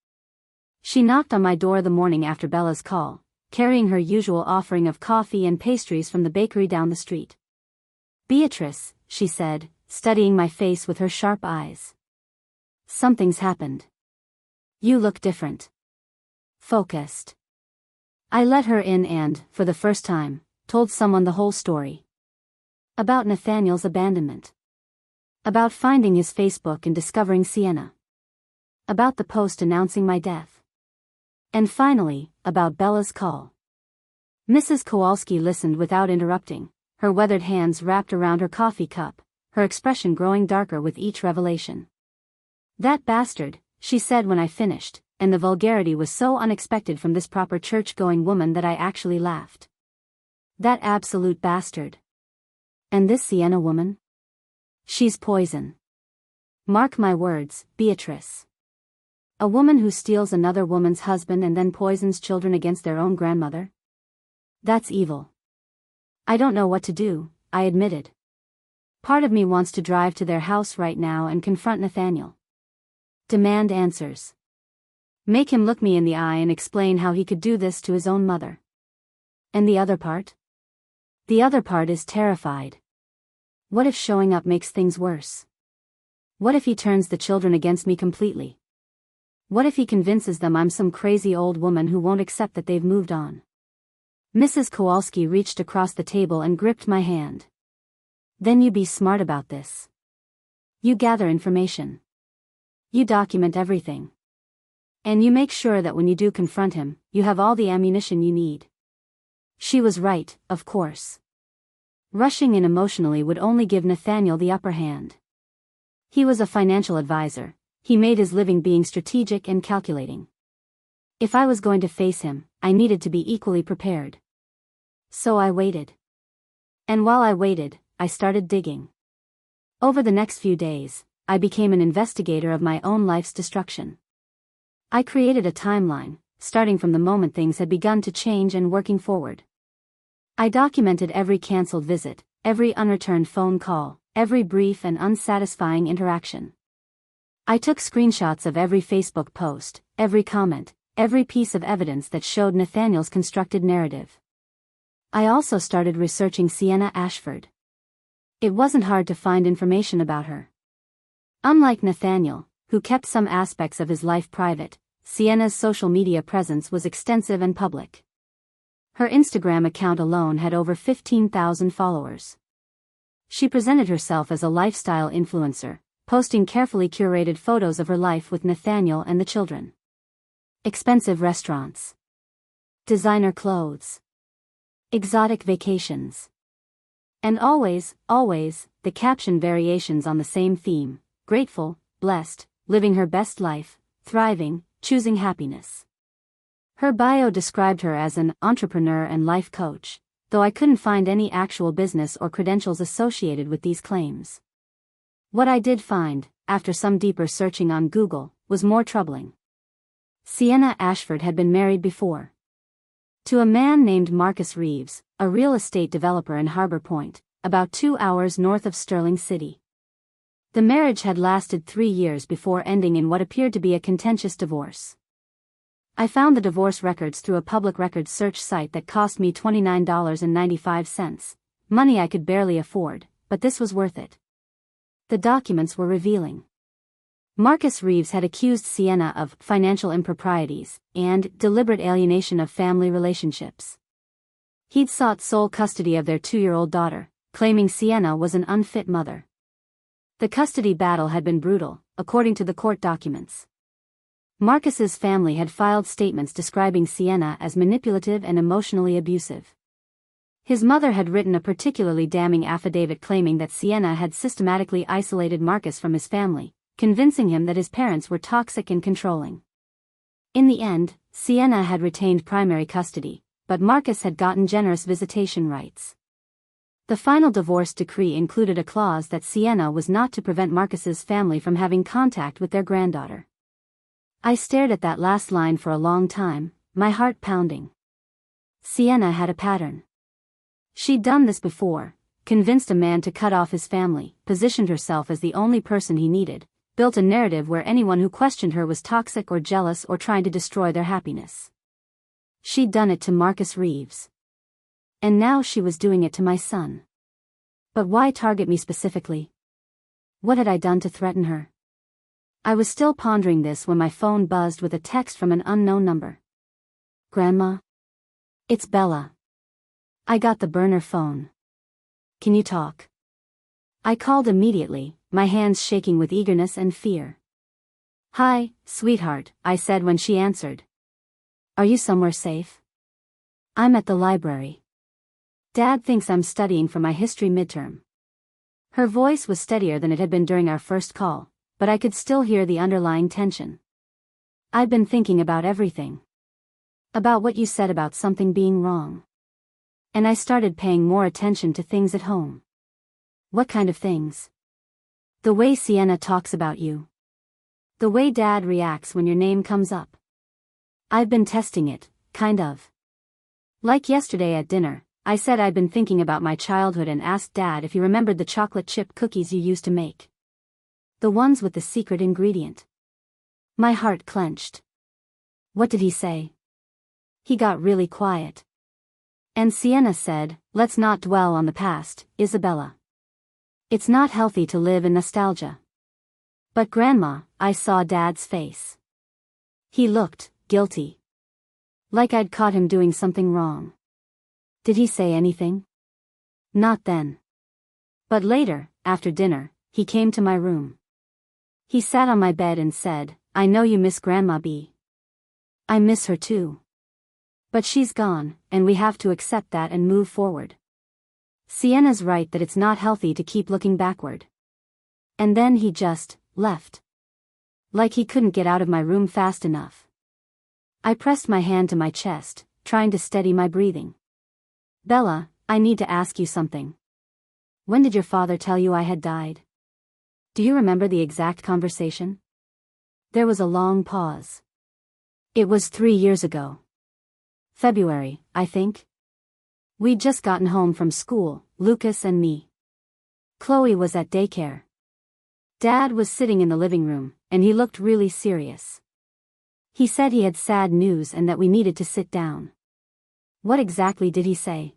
She knocked on my door the morning after Bella's call, carrying her usual offering of coffee and pastries from the bakery down the street. "Beatrice," she said, studying my face with her sharp eyes. "Something's happened. You look different. Focused." I let her in and, for the first time, told someone the whole story. About Nathaniel's abandonment. About finding his Facebook and discovering Sienna. About the post announcing my death. And finally, about Bella's call. Mrs. Kowalski listened without interrupting, her weathered hands wrapped around her coffee cup, her expression growing darker with each revelation. "That bastard," she said when I finished, and the vulgarity was so unexpected from this proper church-going woman that I actually laughed. "That absolute bastard. And this Sienna woman? She's poison. Mark my words, Beatrice. A woman who steals another woman's husband and then poisons children against their own grandmother? That's evil. I don't know what to do," I admitted. Part of me wants to drive to their house right now and confront Nathaniel. Demand answers. Make him look me in the eye and explain how he could do this to his own mother. And the other part? The other part is terrified. What if showing up makes things worse? What if he turns the children against me completely? What if he convinces them I'm some crazy old woman who won't accept that they've moved on? Mrs. Kowalski reached across the table and gripped my hand. "Then you be smart about this. You gather information. You document everything. And you make sure that when you do confront him, you have all the ammunition you need." She was right, of course. Rushing in emotionally would only give Nathaniel the upper hand. He was a financial advisor. He made his living being strategic and calculating. If I was going to face him, I needed to be equally prepared. So I waited. And while I waited, I started digging. Over the next few days, I became an investigator of my own life's destruction. I created a timeline, starting from the moment things had begun to change and working forward. I documented every canceled visit, every unreturned phone call, every brief and unsatisfying interaction. I took screenshots of every Facebook post, every comment, every piece of evidence that showed Nathaniel's constructed narrative. I also started researching Sienna Ashford. It wasn't hard to find information about her. Unlike Nathaniel, who kept some aspects of his life private, Sienna's social media presence was extensive and public. Her Instagram account alone had over 15,000 followers. She presented herself as a lifestyle influencer, posting carefully curated photos of her life with Nathaniel and the children. Expensive restaurants, designer clothes, exotic vacations. And always, the caption variations on the same theme: grateful, blessed, living her best life, thriving, choosing happiness. Her bio described her as an entrepreneur and life coach, though I couldn't find any actual business or credentials associated with these claims. What I did find, after some deeper searching on Google, was more troubling. Sienna Ashford had been married before. To a man named Marcus Reeves, a real estate developer in Harbor Point, about 2 hours north of Sterling City. The marriage had lasted 3 years before ending in what appeared to be a contentious divorce. I found the divorce records through a public records search site that cost me $29.95, money I could barely afford, but this was worth it. The documents were revealing. Marcus Reeves had accused Sienna of financial improprieties and deliberate alienation of family relationships. He'd sought sole custody of their 2-year-old daughter, claiming Sienna was an unfit mother. The custody battle had been brutal, according to the court documents. Marcus's family had filed statements describing Sienna as manipulative and emotionally abusive. His mother had written a particularly damning affidavit claiming that Sienna had systematically isolated Marcus from his family, convincing him that his parents were toxic and controlling. In the end, Sienna had retained primary custody, but Marcus had gotten generous visitation rights. The final divorce decree included a clause that Sienna was not to prevent Marcus's family from having contact with their granddaughter. I stared at that last line for a long time, my heart pounding. Sienna had a pattern. She'd done this before, convinced a man to cut off his family, positioned herself as the only person he needed, built a narrative where anyone who questioned her was toxic or jealous or trying to destroy their happiness. She'd done it to Marcus Reeves. And now she was doing it to my son. But why target me specifically? What had I done to threaten her? I was still pondering this when my phone buzzed with a text from an unknown number. Grandma? It's Bella. I got the burner phone. Can you talk? I called immediately, my hands shaking with eagerness and fear. Hi, sweetheart, I said when she answered. Are you somewhere safe? I'm at the library. Dad thinks I'm studying for my history midterm. Her voice was steadier than it had been during our first call, but I could still hear the underlying tension. I've been thinking about everything. About what you said about something being wrong. And I started paying more attention to things at home. What kind of things? The way Sienna talks about you. The way Dad reacts when your name comes up. I've been testing it, kind of. Like yesterday at dinner, I said I'd been thinking about my childhood and asked Dad if he remembered the chocolate chip cookies you used to make. The ones with the secret ingredient. My heart clenched. What did he say? He got really quiet. And Sienna said, let's not dwell on the past, Isabella. It's not healthy to live in nostalgia. But Grandma, I saw Dad's face. He looked guilty. Like I'd caught him doing something wrong. Did he say anything? Not then. But later, after dinner, he came to my room. He sat on my bed and said, I know you miss Grandma B. I miss her too. But she's gone, and we have to accept that and move forward. Sienna's right that it's not healthy to keep looking backward. And then he just left. Like he couldn't get out of my room fast enough. I pressed my hand to my chest, trying to steady my breathing. Bella, I need to ask you something. When did your father tell you I had died? Do you remember the exact conversation? There was a long pause. It was 3 years ago. February, I think. We'd just gotten home from school, Lucas and me. Chloe was at daycare. Dad was sitting in the living room, and he looked really serious. He said he had sad news and that we needed to sit down. What exactly did he say?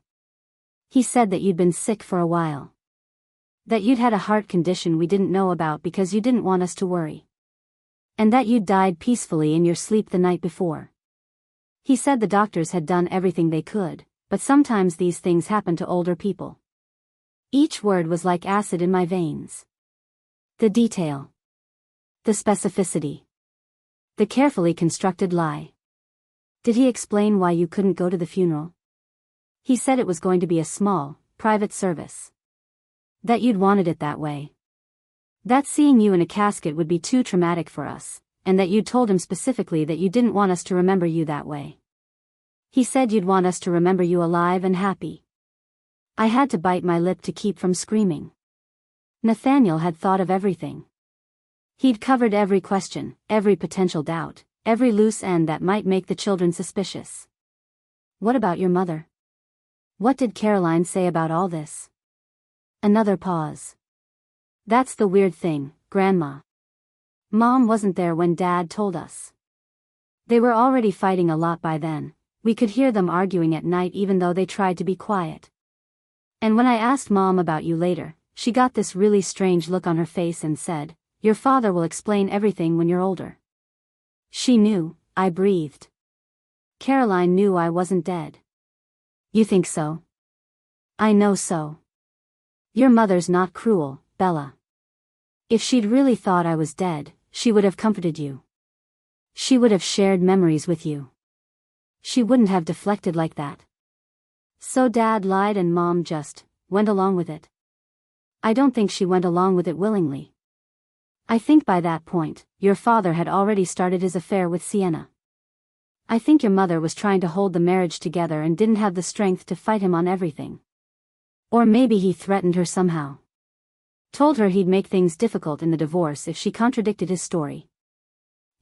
He said that you'd been sick for a while. That you'd had a heart condition we didn't know about because you didn't want us to worry. And that you'd died peacefully in your sleep the night before. He said the doctors had done everything they could, but sometimes these things happen to older people. Each word was like acid in my veins. The detail. The specificity. The carefully constructed lie. Did he explain why you couldn't go to the funeral? He said it was going to be a small, private service. That you'd wanted it that way. That seeing you in a casket would be too traumatic for us, and that you'd told him specifically that you didn't want us to remember you that way. He said you'd want us to remember you alive and happy. I had to bite my lip to keep from screaming. Nathaniel had thought of everything. He'd covered every question, every potential doubt, every loose end that might make the children suspicious. What about your mother? What did Caroline say about all this? Another pause. That's the weird thing, Grandma. Mom wasn't there when Dad told us. They were already fighting a lot by then. We could hear them arguing at night even though they tried to be quiet. And when I asked Mom about you later, she got this really strange look on her face and said, "Your father will explain everything when you're older." She knew, I breathed. Caroline knew I wasn't dead. You think so? I know so. Your mother's not cruel, Bella. If she'd really thought I was dead, she would have comforted you. She would have shared memories with you. She wouldn't have deflected like that. So Dad lied and Mom just went along with it. I don't think she went along with it willingly. I think by that point, your father had already started his affair with Sienna. I think your mother was trying to hold the marriage together and didn't have the strength to fight him on everything. Or maybe he threatened her somehow. Told her he'd make things difficult in the divorce if she contradicted his story.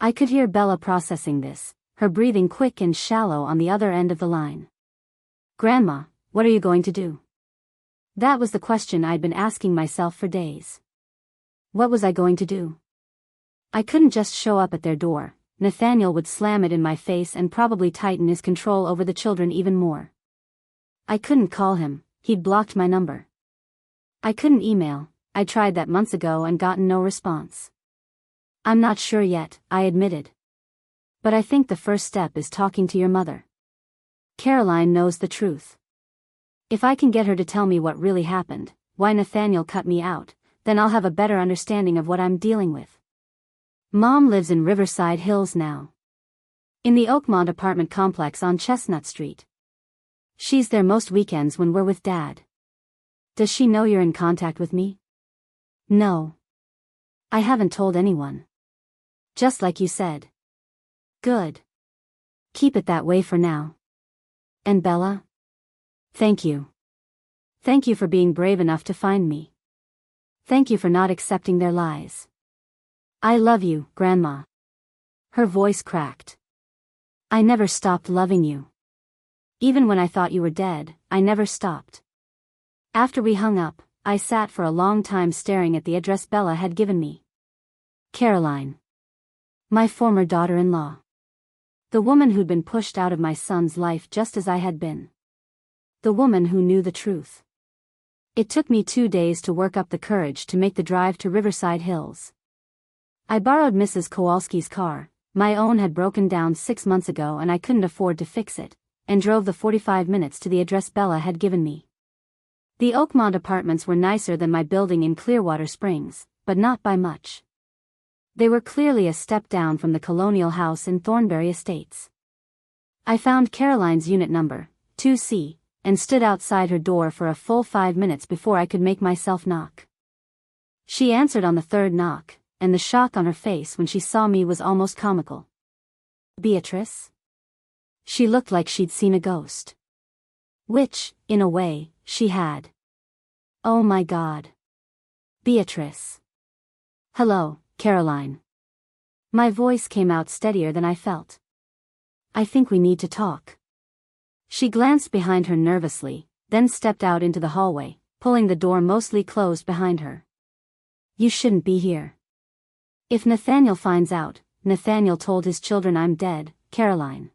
I could hear Bella processing this, her breathing quick and shallow on the other end of the line. Grandma, what are you going to do? That was the question I'd been asking myself for days. What was I going to do? I couldn't just show up at their door. Nathaniel would slam it in my face and probably tighten his control over the children even more. I couldn't call him, he'd blocked my number. I couldn't email, I tried that months ago and gotten no response. I'm not sure yet, I admitted. But I think the first step is talking to your mother. Caroline knows the truth. If I can get her to tell me what really happened, why Nathaniel cut me out, then I'll have a better understanding of what I'm dealing with. Mom lives in Riverside Hills now. In the Oakmont apartment complex on Chestnut Street. She's there most weekends when we're with Dad. Does she know you're in contact with me? No. I haven't told anyone. Just like you said. Good. Keep it that way for now. And Bella? Thank you. Thank you for being brave enough to find me. Thank you for not accepting their lies. I love you, Grandma. Her voice cracked. I never stopped loving you. Even when I thought you were dead, I never stopped. After we hung up, I sat for a long time staring at the address Bella had given me. Caroline. My former daughter-in-law. The woman who'd been pushed out of my son's life just as I had been. The woman who knew the truth. It took me 2 days to work up the courage to make the drive to Riverside Hills. I borrowed Mrs. Kowalski's car, my own had broken down 6 months ago and I couldn't afford to fix it, and drove the 45 minutes to the address Bella had given me. The Oakmont apartments were nicer than my building in Clearwater Springs, but not by much. They were clearly a step down from the colonial house in Thornbury Estates. I found Caroline's unit number, 2C, and stood outside her door for a full 5 minutes before I could make myself knock. She answered on the third knock, and the shock on her face when she saw me was almost comical. Beatrice? She looked like she'd seen a ghost. Which, in a way, she had. Oh my God. Beatrice. Hello, Caroline. My voice came out steadier than I felt. I think we need to talk. She glanced behind her nervously, then stepped out into the hallway, pulling the door mostly closed behind her. You shouldn't be here. If Nathaniel finds out, Nathaniel told his children I'm dead, Caroline.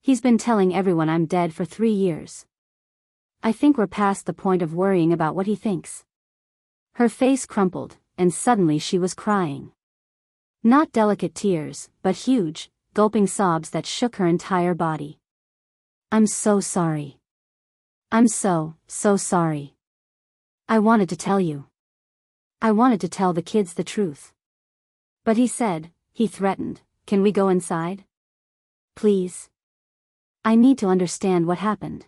He's been telling everyone I'm dead for 3 years. I think we're past the point of worrying about what he thinks. Her face crumpled, and suddenly she was crying. Not delicate tears, but huge, gulping sobs that shook her entire body. I'm so sorry. I'm so sorry. I wanted to tell you. I wanted to tell the kids the truth. But he threatened, can we go inside? Please. I need to understand what happened.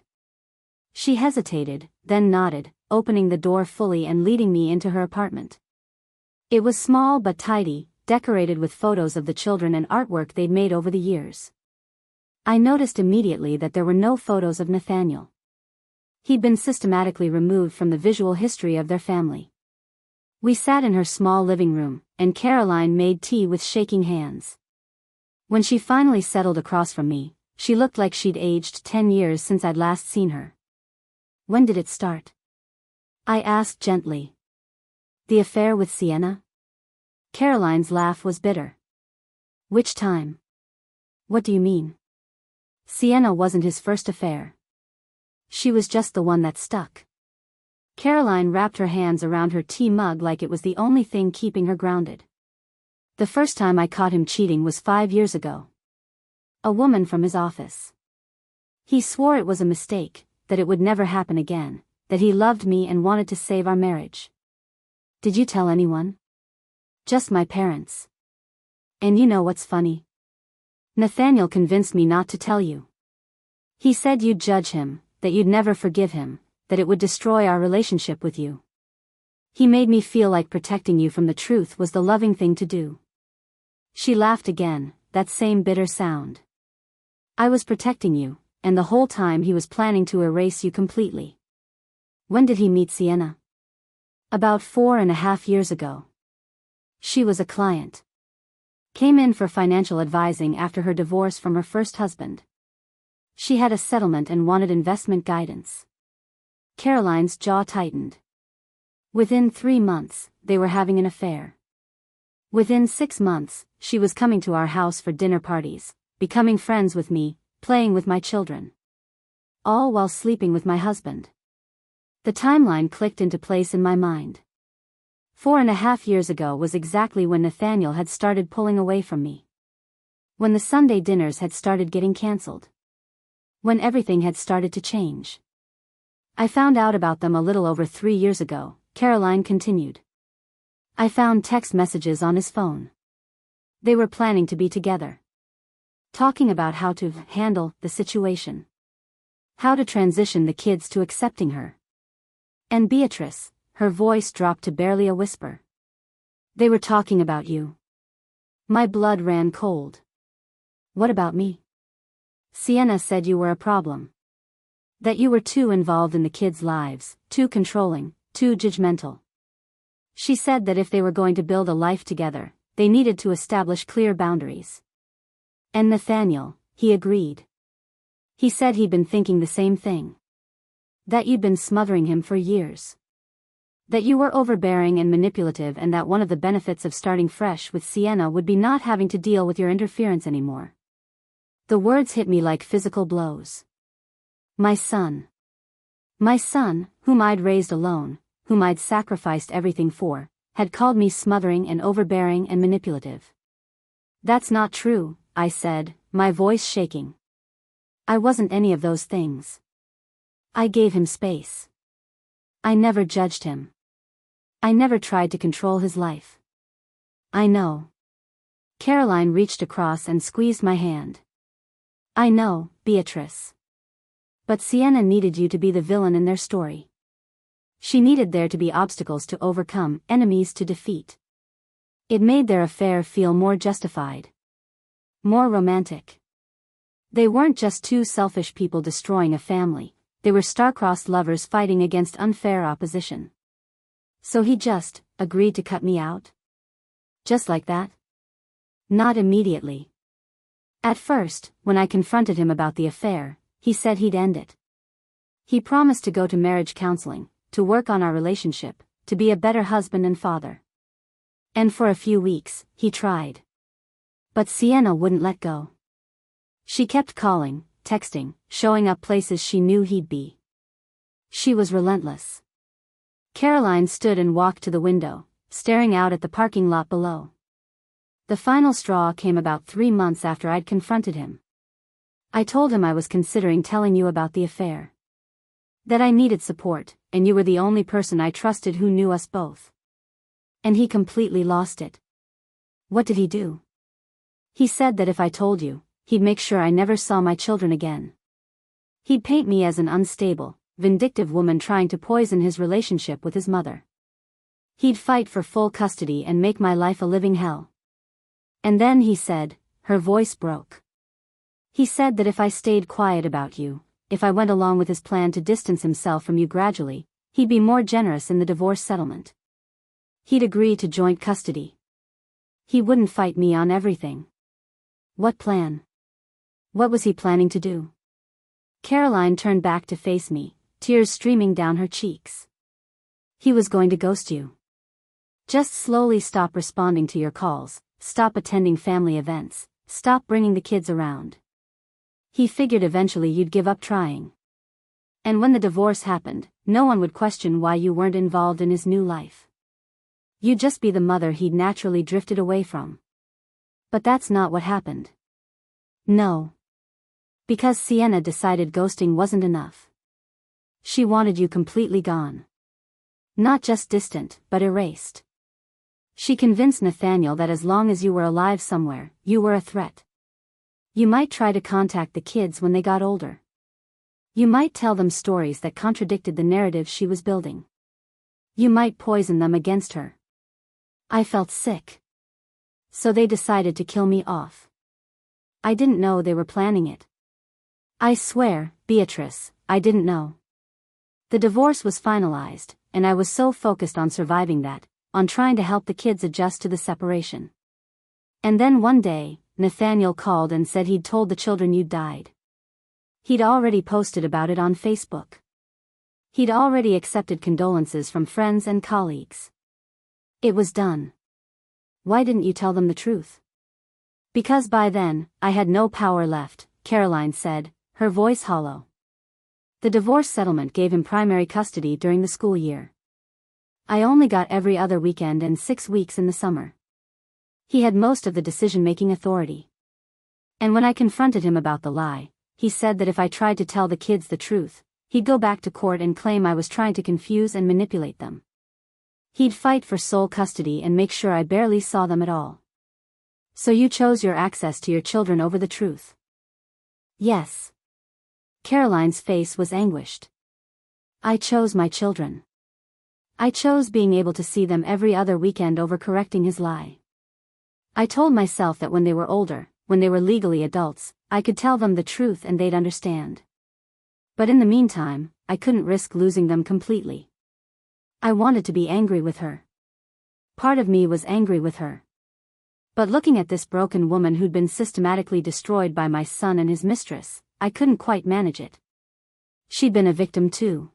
She hesitated, then nodded, opening the door fully and leading me into her apartment. It was small but tidy, decorated with photos of the children and artwork they'd made over the years. I noticed immediately that there were no photos of Nathaniel. He'd been systematically removed from the visual history of their family. We sat in her small living room, and Caroline made tea with shaking hands. When she finally settled across from me, she looked like she'd aged 10 years since I'd last seen her. When did it start? I asked gently. The affair with Sienna? Caroline's laugh was bitter. Which time? What do you mean? Sienna wasn't his first affair. She was just the one that stuck. Caroline wrapped her hands around her tea mug like it was the only thing keeping her grounded. The first time I caught him cheating was 5 years ago. A woman from his office. He swore it was a mistake, that it would never happen again, that he loved me and wanted to save our marriage. Did you tell anyone? Just my parents. And you know what's funny? Nathaniel convinced me not to tell you. He said you'd judge him, that you'd never forgive him, that it would destroy our relationship with you. He made me feel like protecting you from the truth was the loving thing to do. She laughed again, that same bitter sound. I was protecting you, and the whole time he was planning to erase you completely. When did he meet Sienna? About 4.5 years ago. She was a client. Came in for financial advising after her divorce from her first husband. She had a settlement and wanted investment guidance. Caroline's jaw tightened. Within 3 months, they were having an affair. Within 6 months, she was coming to our house for dinner parties, becoming friends with me, playing with my children. All while sleeping with my husband. The timeline clicked into place in my mind. 4.5 years ago was exactly when Nathaniel had started pulling away from me. When the Sunday dinners had started getting cancelled. When everything had started to change. I found out about them a little over 3 years ago, Caroline continued. I found text messages on his phone. They were planning to be together. Talking about how to handle the situation. How to transition the kids to accepting her. And Beatrice, her voice dropped to barely a whisper. They were talking about you. My blood ran cold. What about me? Sienna said you were a problem. That you were too involved in the kids' lives, too controlling, too judgmental. She said that if they were going to build a life together, they needed to establish clear boundaries. And Nathaniel, he agreed. He said he'd been thinking the same thing. That you'd been smothering him for years. That you were overbearing and manipulative, and that one of the benefits of starting fresh with Sienna would be not having to deal with your interference anymore. The words hit me like physical blows. My son. My son, whom I'd raised alone, whom I'd sacrificed everything for, had called me smothering and overbearing and manipulative. That's not true, I said, my voice shaking. I wasn't any of those things. I gave him space. I never judged him. I never tried to control his life. I know. Caroline reached across and squeezed my hand. I know, Beatrice. But Sienna needed you to be the villain in their story. She needed there to be obstacles to overcome, enemies to defeat. It made their affair feel more justified. More romantic. They weren't just two selfish people destroying a family, they were star-crossed lovers fighting against unfair opposition. So he just agreed to cut me out? Just like that? Not immediately. At first, when I confronted him about the affair, he said he'd end it. He promised to go to marriage counseling, to work on our relationship, to be a better husband and father. And for a few weeks, he tried. But Sienna wouldn't let go. She kept calling, texting, showing up places she knew he'd be. She was relentless. Caroline stood and walked to the window, staring out at the parking lot below. The final straw came about 3 months after I'd confronted him. I told him I was considering telling you about the affair. That I needed support, and you were the only person I trusted who knew us both. And he completely lost it. What did he do? He said that if I told you, he'd make sure I never saw my children again. He'd paint me as an unstable, vindictive woman trying to poison his relationship with his mother. He'd fight for full custody and make my life a living hell. And then he said, her voice broke. He said that if I stayed quiet about you, if I went along with his plan to distance himself from you gradually, he'd be more generous in the divorce settlement. He'd agree to joint custody. He wouldn't fight me on everything. What plan? What was he planning to do? Caroline turned back to face me, tears streaming down her cheeks. He was going to ghost you. Just slowly stop responding to your calls, stop attending family events, stop bringing the kids around. He figured eventually you'd give up trying. And when the divorce happened, no one would question why you weren't involved in his new life. You'd just be the mother he'd naturally drifted away from. But that's not what happened. No. Because Sienna decided ghosting wasn't enough. She wanted you completely gone. Not just distant, but erased. She convinced Nathaniel that as long as you were alive somewhere, you were a threat. You might try to contact the kids when they got older. You might tell them stories that contradicted the narrative she was building. You might poison them against her. I felt sick. So they decided to kill me off. I didn't know they were planning it. I swear, Beatrice, I didn't know. The divorce was finalized, and I was so focused on surviving that, on trying to help the kids adjust to the separation. And then one day, Nathaniel called and said he'd told the children you'd died. He'd already posted about it on Facebook. He'd already accepted condolences from friends and colleagues. It was done. Why didn't you tell them the truth? Because by then, I had no power left, Caroline said, her voice hollow. The divorce settlement gave him primary custody during the school year. I only got every other weekend and 6 weeks in the summer. He had most of the decision-making authority. And when I confronted him about the lie, he said that if I tried to tell the kids the truth, he'd go back to court and claim I was trying to confuse and manipulate them. He'd fight for sole custody and make sure I barely saw them at all. So you chose your access to your children over the truth? Yes. Caroline's face was anguished. I chose my children. I chose being able to see them every other weekend over correcting his lie. I told myself that when they were older, when they were legally adults, I could tell them the truth and they'd understand. But in the meantime, I couldn't risk losing them completely. I wanted to be angry with her. Part of me was angry with her. But looking at this broken woman who'd been systematically destroyed by my son and his mistress, I couldn't quite manage it. She'd been a victim too.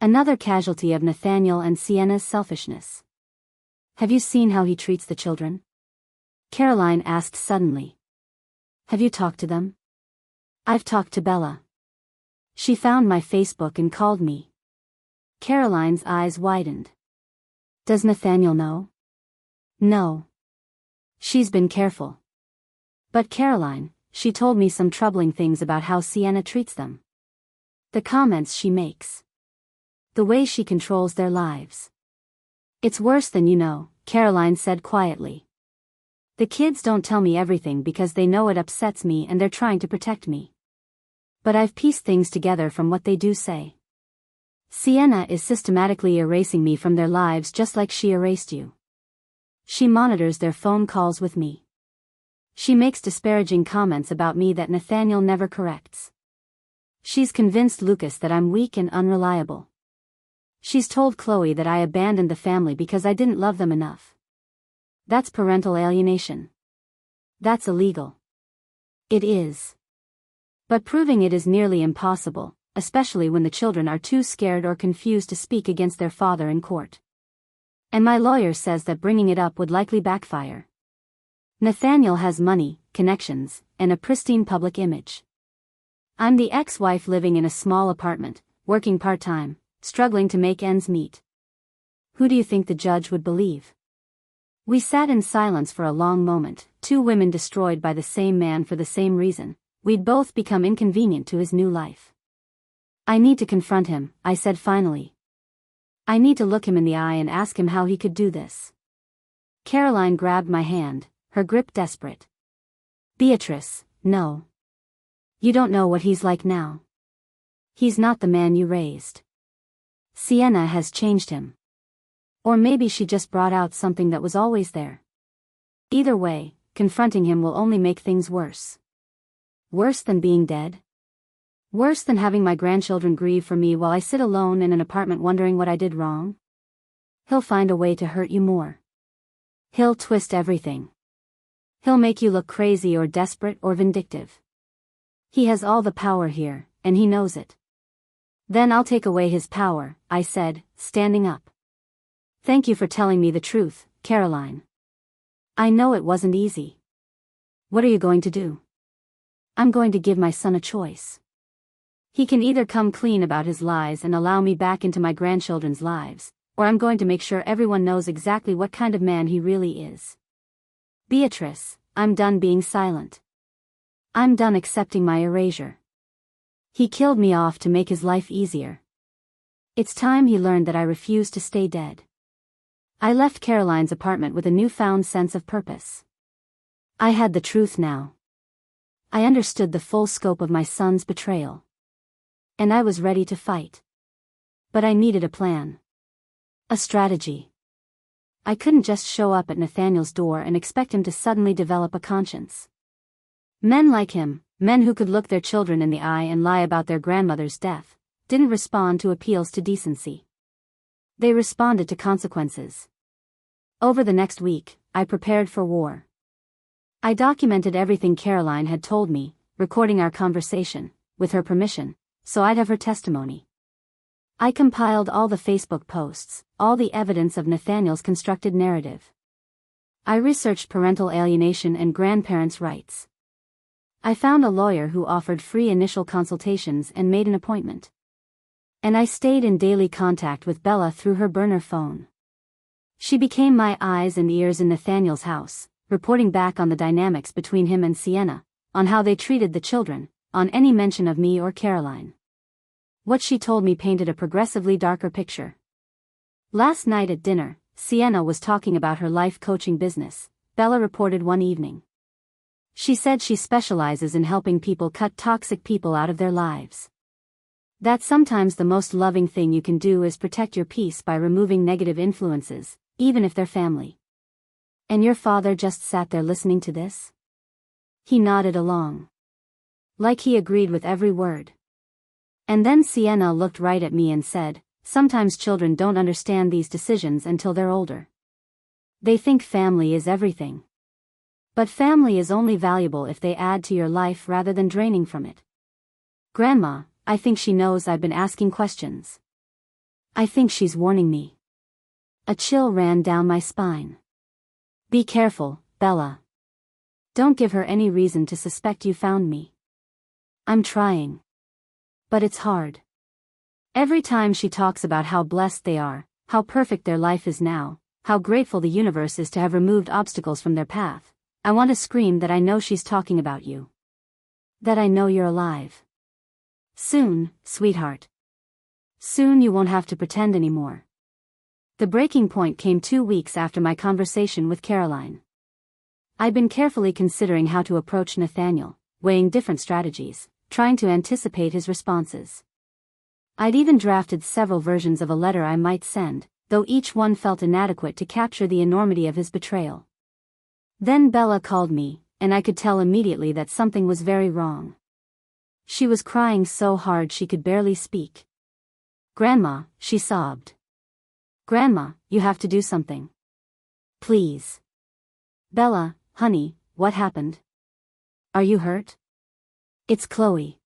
Another casualty of Nathaniel and Sienna's selfishness. Have you seen how he treats the children? Caroline asked suddenly. Have you talked to them? I've talked to Bella. She found my Facebook and called me. Caroline's eyes widened. Does Nathaniel know? No. She's been careful. But Caroline, she told me some troubling things about how Sienna treats them. The comments she makes. The way she controls their lives. It's worse than you know, Caroline said quietly. The kids don't tell me everything because they know it upsets me and they're trying to protect me. But I've pieced things together from what they do say. Sienna is systematically erasing me from their lives just like she erased you. She monitors their phone calls with me. She makes disparaging comments about me that Nathaniel never corrects. She's convinced Lucas that I'm weak and unreliable. She's told Chloe that I abandoned the family because I didn't love them enough. That's parental alienation. That's illegal. It is. But proving it is nearly impossible, especially when the children are too scared or confused to speak against their father in court. And my lawyer says that bringing it up would likely backfire. Nathaniel has money, connections, and a pristine public image. I'm the ex-wife living in a small apartment, working part-time, struggling to make ends meet. Who do you think the judge would believe? We sat in silence for a long moment, two women destroyed by the same man for the same reason. We'd both become inconvenient to his new life. I need to confront him, I said finally. I need to look him in the eye and ask him how he could do this. Caroline grabbed my hand, her grip desperate. Beatrice, no. You don't know what he's like now. He's not the man you raised. Sienna has changed him. Or maybe she just brought out something that was always there. Either way, confronting him will only make things worse. Worse than being dead? Worse than having my grandchildren grieve for me while I sit alone in an apartment wondering what I did wrong? He'll find a way to hurt you more. He'll twist everything. He'll make you look crazy or desperate or vindictive. He has all the power here, and he knows it. Then I'll take away his power, I said, standing up. Thank you for telling me the truth, Caroline. I know it wasn't easy. What are you going to do? I'm going to give my son a choice. He can either come clean about his lies and allow me back into my grandchildren's lives, or I'm going to make sure everyone knows exactly what kind of man he really is. Beatrice, I'm done being silent. I'm done accepting my erasure. He killed me off to make his life easier. It's time he learned that I refuse to stay dead. I left Caroline's apartment with a newfound sense of purpose. I had the truth now. I understood the full scope of my son's betrayal. And I was ready to fight. But I needed a plan. A strategy. I couldn't just show up at Nathaniel's door and expect him to suddenly develop a conscience. Men like him, men who could look their children in the eye and lie about their grandmother's death, didn't respond to appeals to decency. They responded to consequences. Over the next week, I prepared for war. I documented everything Caroline had told me, recording our conversation, with her permission, so I'd have her testimony. I compiled all the Facebook posts, all the evidence of Nathaniel's constructed narrative. I researched parental alienation and grandparents' rights. I found a lawyer who offered free initial consultations and made an appointment. And I stayed in daily contact with Bella through her burner phone. She became my eyes and ears in Nathaniel's house, reporting back on the dynamics between him and Sienna, on how they treated the children, on any mention of me or Caroline. What she told me painted a progressively darker picture. Last night at dinner, Sienna was talking about her life coaching business, Bella reported one evening. She said she specializes in helping people cut toxic people out of their lives. That sometimes the most loving thing you can do is protect your peace by removing negative influences, even if they're family. And your father just sat there listening to this? He nodded along. Like he agreed with every word. And then Sienna looked right at me and said, sometimes children don't understand these decisions until they're older. They think family is everything. But family is only valuable if they add to your life rather than draining from it. Grandma, I think she knows I've been asking questions. I think she's warning me. A chill ran down my spine. Be careful, Bella. Don't give her any reason to suspect you found me. I'm trying. But it's hard. Every time she talks about how blessed they are, how perfect their life is now, how grateful the universe is to have removed obstacles from their path, I want to scream that I know she's talking about you. That I know you're alive. Soon, sweetheart. Soon you won't have to pretend anymore. The breaking point came 2 weeks after my conversation with Caroline. I'd been carefully considering how to approach Nathaniel, weighing different strategies, trying to anticipate his responses. I'd even drafted several versions of a letter I might send, though each one felt inadequate to capture the enormity of his betrayal. Then Bella called me, and I could tell immediately that something was very wrong. She was crying so hard she could barely speak. Grandma, she sobbed. Grandma, you have to do something. Please. Bella, honey, what happened? Are you hurt? It's Chloe.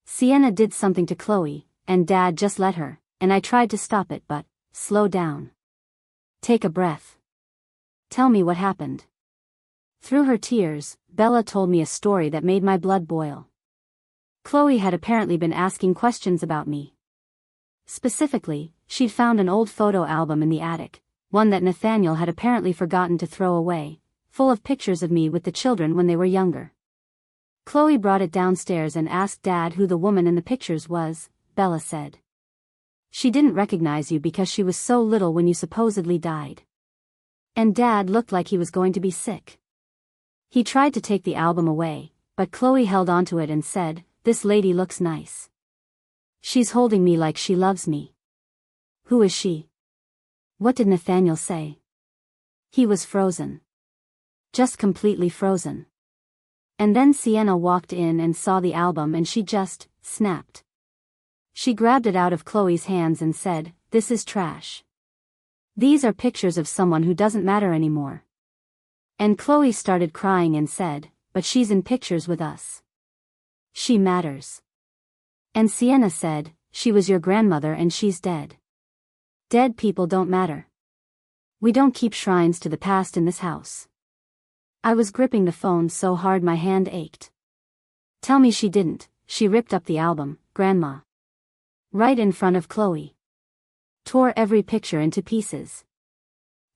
Sienna did something to Chloe, and Dad just let her, and I tried to stop it but, slow down. Take a breath. Tell me what happened. Through her tears, Bella told me a story that made my blood boil. Chloe had apparently been asking questions about me. Specifically, she'd found an old photo album in the attic, one that Nathaniel had apparently forgotten to throw away, full of pictures of me with the children when they were younger. Chloe brought it downstairs and asked Dad who the woman in the pictures was. Bella said. She didn't recognize you because she was so little when you supposedly died. And Dad looked like he was going to be sick. He tried to take the album away, but Chloe held onto it and said, "This lady looks nice. She's holding me like she loves me. Who is she?" What did Nathaniel say? He was frozen. Just completely frozen. And then Sienna walked in and saw the album and she just snapped. She grabbed it out of Chloe's hands and said, "This is trash. These are pictures of someone who doesn't matter anymore." And Chloe started crying and said, "But she's in pictures with us. She matters." And Sienna said, "She was your grandmother and she's dead. Dead people don't matter. We don't keep shrines to the past in this house." I was gripping the phone so hard my hand ached. "Tell me she didn't." She ripped up the album, Grandma. Right in front of Chloe. Tore every picture into pieces.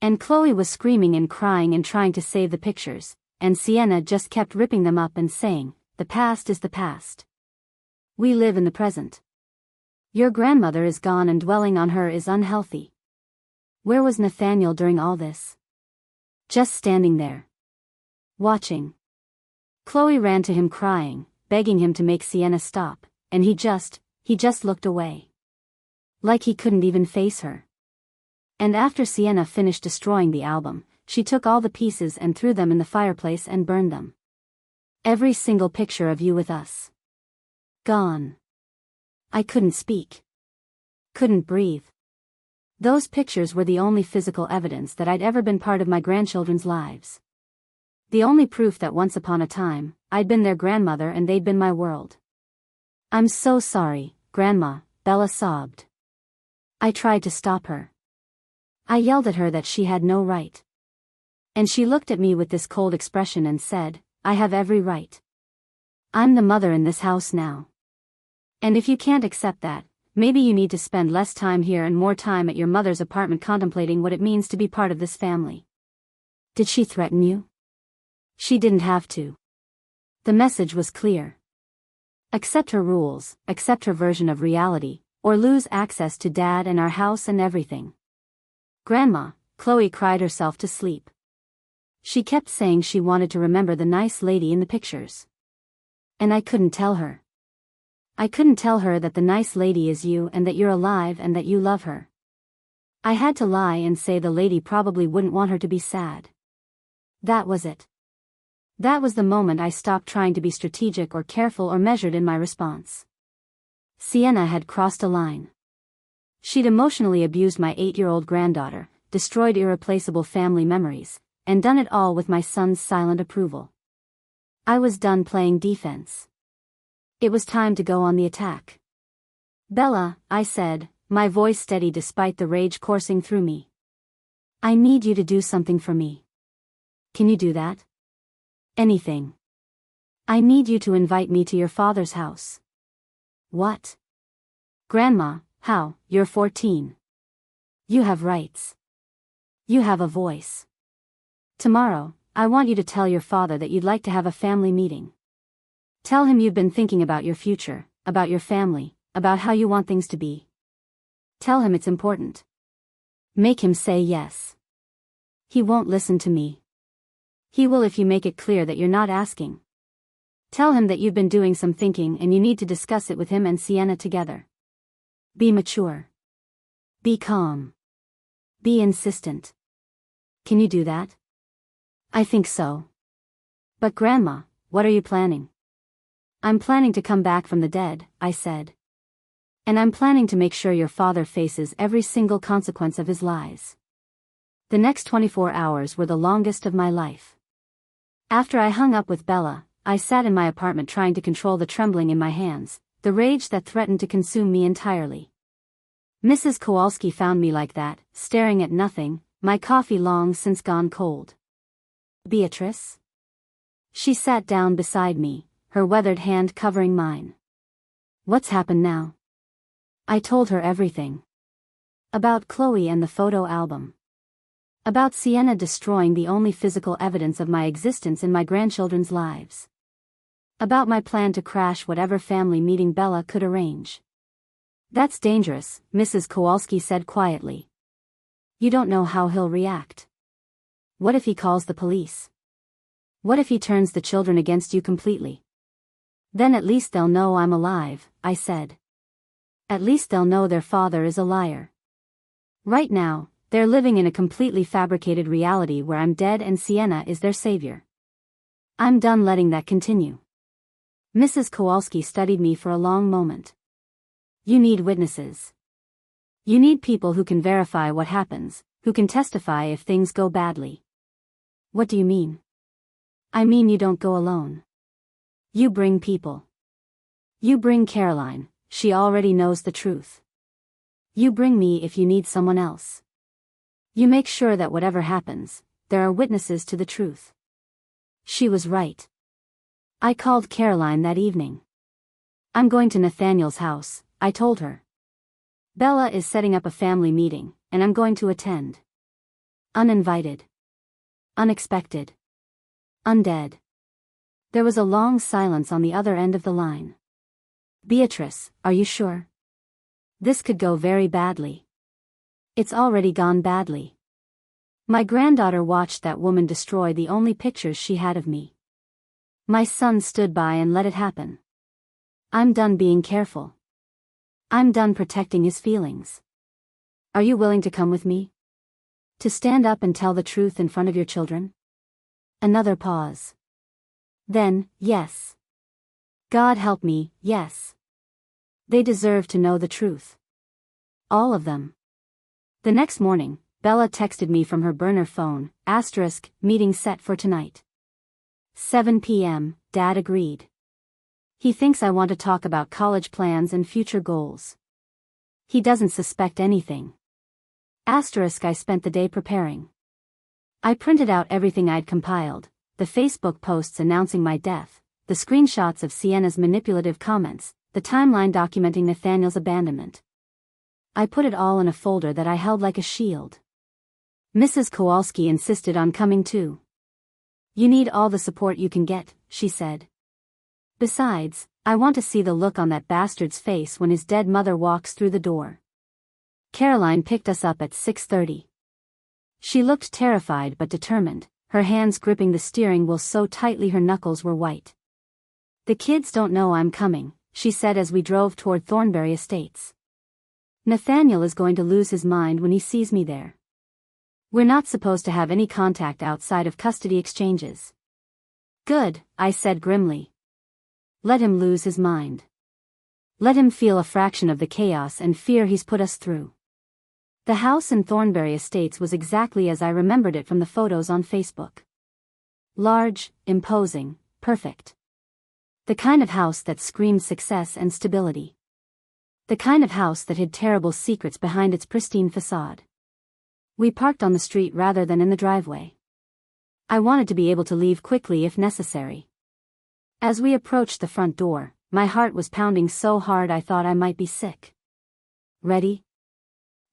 And Chloe was screaming and crying and trying to save the pictures, and Sienna just kept ripping them up and saying, "The past is the past. We live in the present. Your grandmother is gone and dwelling on her is unhealthy." Where was Nathaniel during all this? Just standing there. Watching. Chloe ran to him crying, begging him to make Sienna stop, and he just looked away. Like he couldn't even face her. And after Sienna finished destroying the album, she took all the pieces and threw them in the fireplace and burned them. Every single picture of you with us. Gone. I couldn't speak. Couldn't breathe. Those pictures were the only physical evidence that I'd ever been part of my grandchildren's lives. The only proof that once upon a time, I'd been their grandmother and they'd been my world. "I'm so sorry, Grandma," Bella sobbed. I tried to stop her. I yelled at her that she had no right. And she looked at me with this cold expression and said, "I have every right. I'm the mother in this house now. And if you can't accept that, maybe you need to spend less time here and more time at your mother's apartment contemplating what it means to be part of this family." Did she threaten you? She didn't have to. The message was clear. Accept her rules, accept her version of reality, or lose access to Dad and our house and everything. "Grandma," Chloe cried herself to sleep. She kept saying she wanted to remember the nice lady in the pictures. And I couldn't tell her. I couldn't tell her that the nice lady is you and that you're alive and that you love her. I had to lie and say the lady probably wouldn't want her to be sad. That was it. That was the moment I stopped trying to be strategic or careful or measured in my response. Sienna had crossed a line. She'd emotionally abused my 8-year-old granddaughter, destroyed irreplaceable family memories, and done it all with my son's silent approval. I was done playing defense. It was time to go on the attack. "Bella," I said, my voice steady despite the rage coursing through me. "I need you to do something for me. Can you do that? Anything. I need you to invite me to your father's house." "What?" "Grandma, how? You're 14. You have rights. You have a voice. Tomorrow, I want you to tell your father that you'd like to have a family meeting. Tell him you've been thinking about your future, about your family, about how you want things to be. Tell him it's important. Make him say yes. He won't listen to me. He will if you make it clear that you're not asking. Tell him that you've been doing some thinking and you need to discuss it with him and Sienna together. Be mature. Be calm. Be insistent. Can you do that?" "I think so." "But Grandma, what are you planning?" "I'm planning to come back from the dead," I said. "And I'm planning to make sure your father faces every single consequence of his lies." The next 24 hours were the longest of my life. After I hung up with Bella, I sat in my apartment trying to control the trembling in my hands, the rage that threatened to consume me entirely. Mrs. Kowalski found me like that, staring at nothing, my coffee long since gone cold. "Beatrice?" She sat down beside me, her weathered hand covering mine. "What's happened now?" I told her everything. About Chloe and the photo album. About Sienna destroying the only physical evidence of my existence in my grandchildren's lives. About my plan to crash whatever family meeting Bella could arrange. That's dangerous, Mrs. Kowalski said quietly. You don't know how he'll react. What if he calls the police? What if he turns the children against you completely? Then at least they'll know I'm alive, I said. At least they'll know their father is a liar. Right now, they're living in a completely fabricated reality where I'm dead and Sienna is their savior. I'm done letting that continue. Mrs. Kowalski studied me for a long moment. You need witnesses. You need people who can verify what happens, who can testify if things go badly. What do you mean? I mean you don't go alone. You bring people. You bring Caroline, she already knows the truth. You bring me if you need someone else. You make sure that whatever happens, there are witnesses to the truth. She was right. I called Caroline that evening. I'm going to Nathaniel's house, I told her. Bella is setting up a family meeting, and I'm going to attend. Uninvited. Unexpected. Undead. There was a long silence on the other end of the line. Beatrice, are you sure? This could go very badly. It's already gone badly. My granddaughter watched that woman destroy the only pictures she had of me. My son stood by and let it happen. I'm done being careful. I'm done protecting his feelings. Are you willing to come with me? To stand up and tell the truth in front of your children? Another pause. Then, yes. God help me, yes. They deserve to know the truth. All of them. The next morning, Bella texted me from her burner phone, meeting set for tonight. 7 p.m., Dad agreed. He thinks I want to talk about college plans and future goals. He doesn't suspect anything. I spent the day preparing. I printed out everything I'd compiled, the Facebook posts announcing my death, the screenshots of Sienna's manipulative comments, the timeline documenting Nathaniel's abandonment. I put it all in a folder that I held like a shield. Mrs. Kowalski insisted on coming too. You need all the support you can get, she said. Besides, I want to see the look on that bastard's face when his dead mother walks through the door. Caroline picked us up at 6:30. She looked terrified but determined, her hands gripping the steering wheel so tightly her knuckles were white. The kids don't know I'm coming, she said as we drove toward Thornbury Estates. Nathaniel is going to lose his mind when he sees me there. We're not supposed to have any contact outside of custody exchanges. Good, I said grimly. Let him lose his mind. Let him feel a fraction of the chaos and fear he's put us through. The house in Thornbury Estates was exactly as I remembered it from the photos on Facebook. Large, imposing, perfect. The kind of house that screamed success and stability. The kind of house that hid terrible secrets behind its pristine facade. We parked on the street rather than in the driveway. I wanted to be able to leave quickly if necessary. As we approached the front door, my heart was pounding so hard I thought I might be sick. Ready?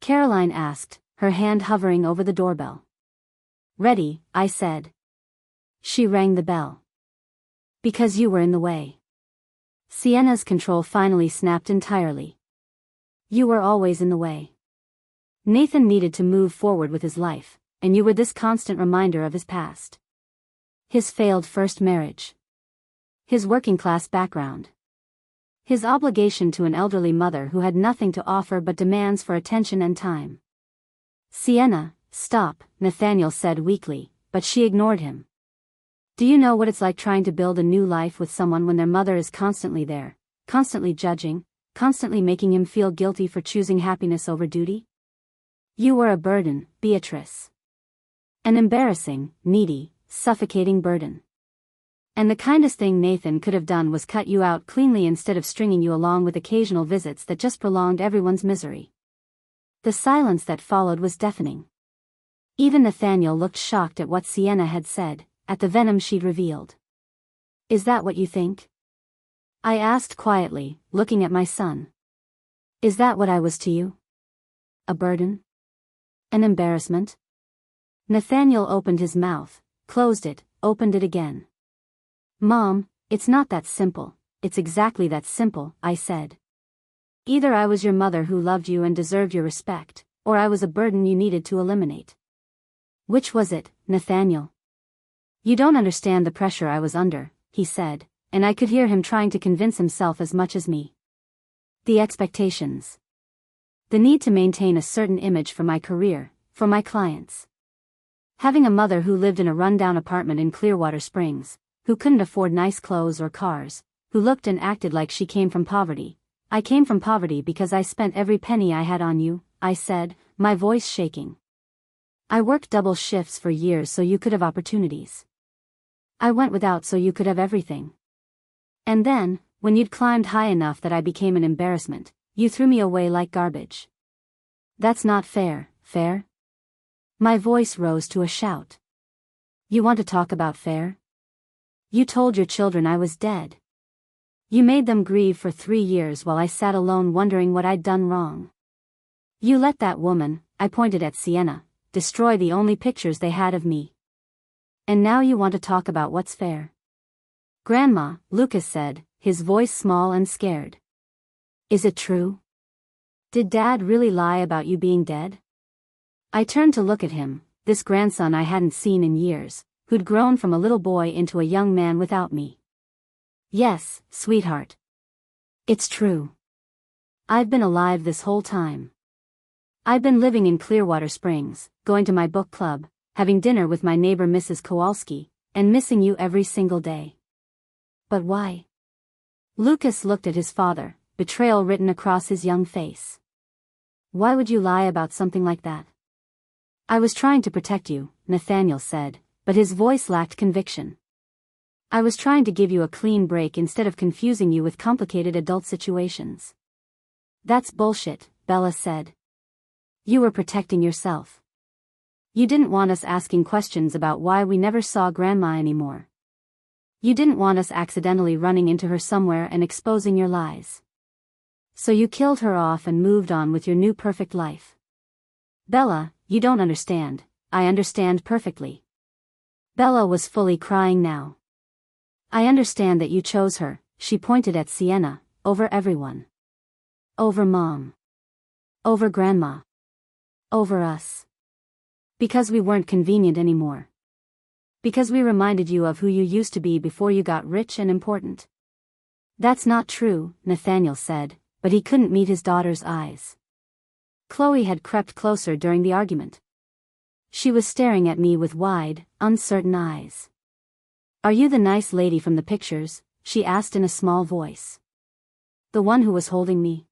Caroline asked, her hand hovering over the doorbell. Ready, I said. She rang the bell. Because you were in the way. Sienna's control finally snapped entirely. You were always in the way. Nathan needed to move forward with his life, and you were this constant reminder of his past. His failed first marriage. His working-class background. His obligation to an elderly mother who had nothing to offer but demands for attention and time. Sienna, stop, Nathaniel said weakly, but she ignored him. Do you know what it's like trying to build a new life with someone when their mother is constantly there, constantly judging, constantly making him feel guilty for choosing happiness over duty? You were a burden, Beatrice. An embarrassing, needy, suffocating burden. And the kindest thing Nathan could have done was cut you out cleanly instead of stringing you along with occasional visits that just prolonged everyone's misery. The silence that followed was deafening. Even Nathaniel looked shocked at what Sienna had said, at the venom she'd revealed. Is that what you think? I asked quietly, looking at my son. Is that what I was to you? A burden? An embarrassment? Nathaniel opened his mouth, closed it, opened it again. Mom, it's not that simple. It's exactly that simple, I said. Either I was your mother who loved you and deserved your respect, or I was a burden you needed to eliminate. Which was it, Nathaniel? You don't understand the pressure I was under, he said, and I could hear him trying to convince himself as much as me. The expectations. The need to maintain a certain image for my career, for my clients. Having a mother who lived in a rundown apartment in Clearwater Springs, who couldn't afford nice clothes or cars, who looked and acted like she came from poverty. I came from poverty because I spent every penny I had on you, I said, my voice shaking. I worked double shifts for years so you could have opportunities. I went without so you could have everything. And then, when you'd climbed high enough that I became an embarrassment, you threw me away like garbage. That's not fair, fair? My voice rose to a shout. You want to talk about fair? You told your children I was dead. You made them grieve for 3 years while I sat alone wondering what I'd done wrong. You let that woman, I pointed at Sienna, destroy the only pictures they had of me. And now you want to talk about what's fair? Grandma, Lucas said, his voice small and scared. Is it true? Did Dad really lie about you being dead? I turned to look at him, this grandson I hadn't seen in years, who'd grown from a little boy into a young man without me. Yes, sweetheart. It's true. I've been alive this whole time. I've been living in Clearwater Springs, going to my book club, having dinner with my neighbor Mrs. Kowalski, and missing you every single day. But why? Lucas looked at his father, betrayal written across his young face. Why would you lie about something like that? I was trying to protect you, Nathaniel said, but his voice lacked conviction. I was trying to give you a clean break instead of confusing you with complicated adult situations. That's bullshit, Bella said. You were protecting yourself. You didn't want us asking questions about why we never saw Grandma anymore. You didn't want us accidentally running into her somewhere and exposing your lies. So you killed her off and moved on with your new perfect life. Bella, you don't understand. I understand perfectly. Bella was fully crying now. I understand that you chose her, she pointed at Sienna, over everyone. Over Mom. Over Grandma. Over us. Because we weren't convenient anymore. Because we reminded you of who you used to be before you got rich and important. That's not true, Nathaniel said, but he couldn't meet his daughter's eyes. Chloe had crept closer during the argument. She was staring at me with wide, uncertain eyes. Are you the nice lady from the pictures? She asked in a small voice. The one who was holding me?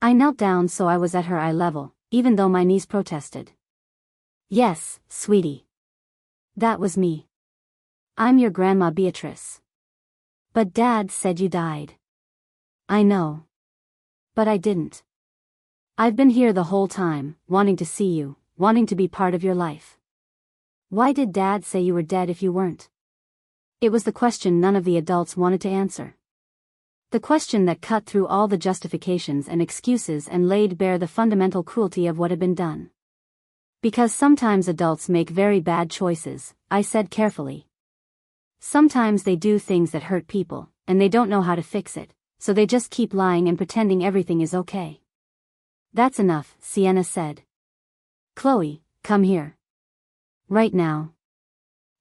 I knelt down so I was at her eye level, even though my knees protested. Yes, sweetie. That was me. I'm your grandma Beatrice. But Dad said you died. I know. But I didn't. I've been here the whole time, wanting to see you, wanting to be part of your life. Why did Dad say you were dead if you weren't? It was the question none of the adults wanted to answer. The question that cut through all the justifications and excuses and laid bare the fundamental cruelty of what had been done. Because sometimes adults make very bad choices, I said carefully. Sometimes they do things that hurt people, and they don't know how to fix it, so they just keep lying and pretending everything is okay. That's enough, Sienna said. Chloe, come here. Right now.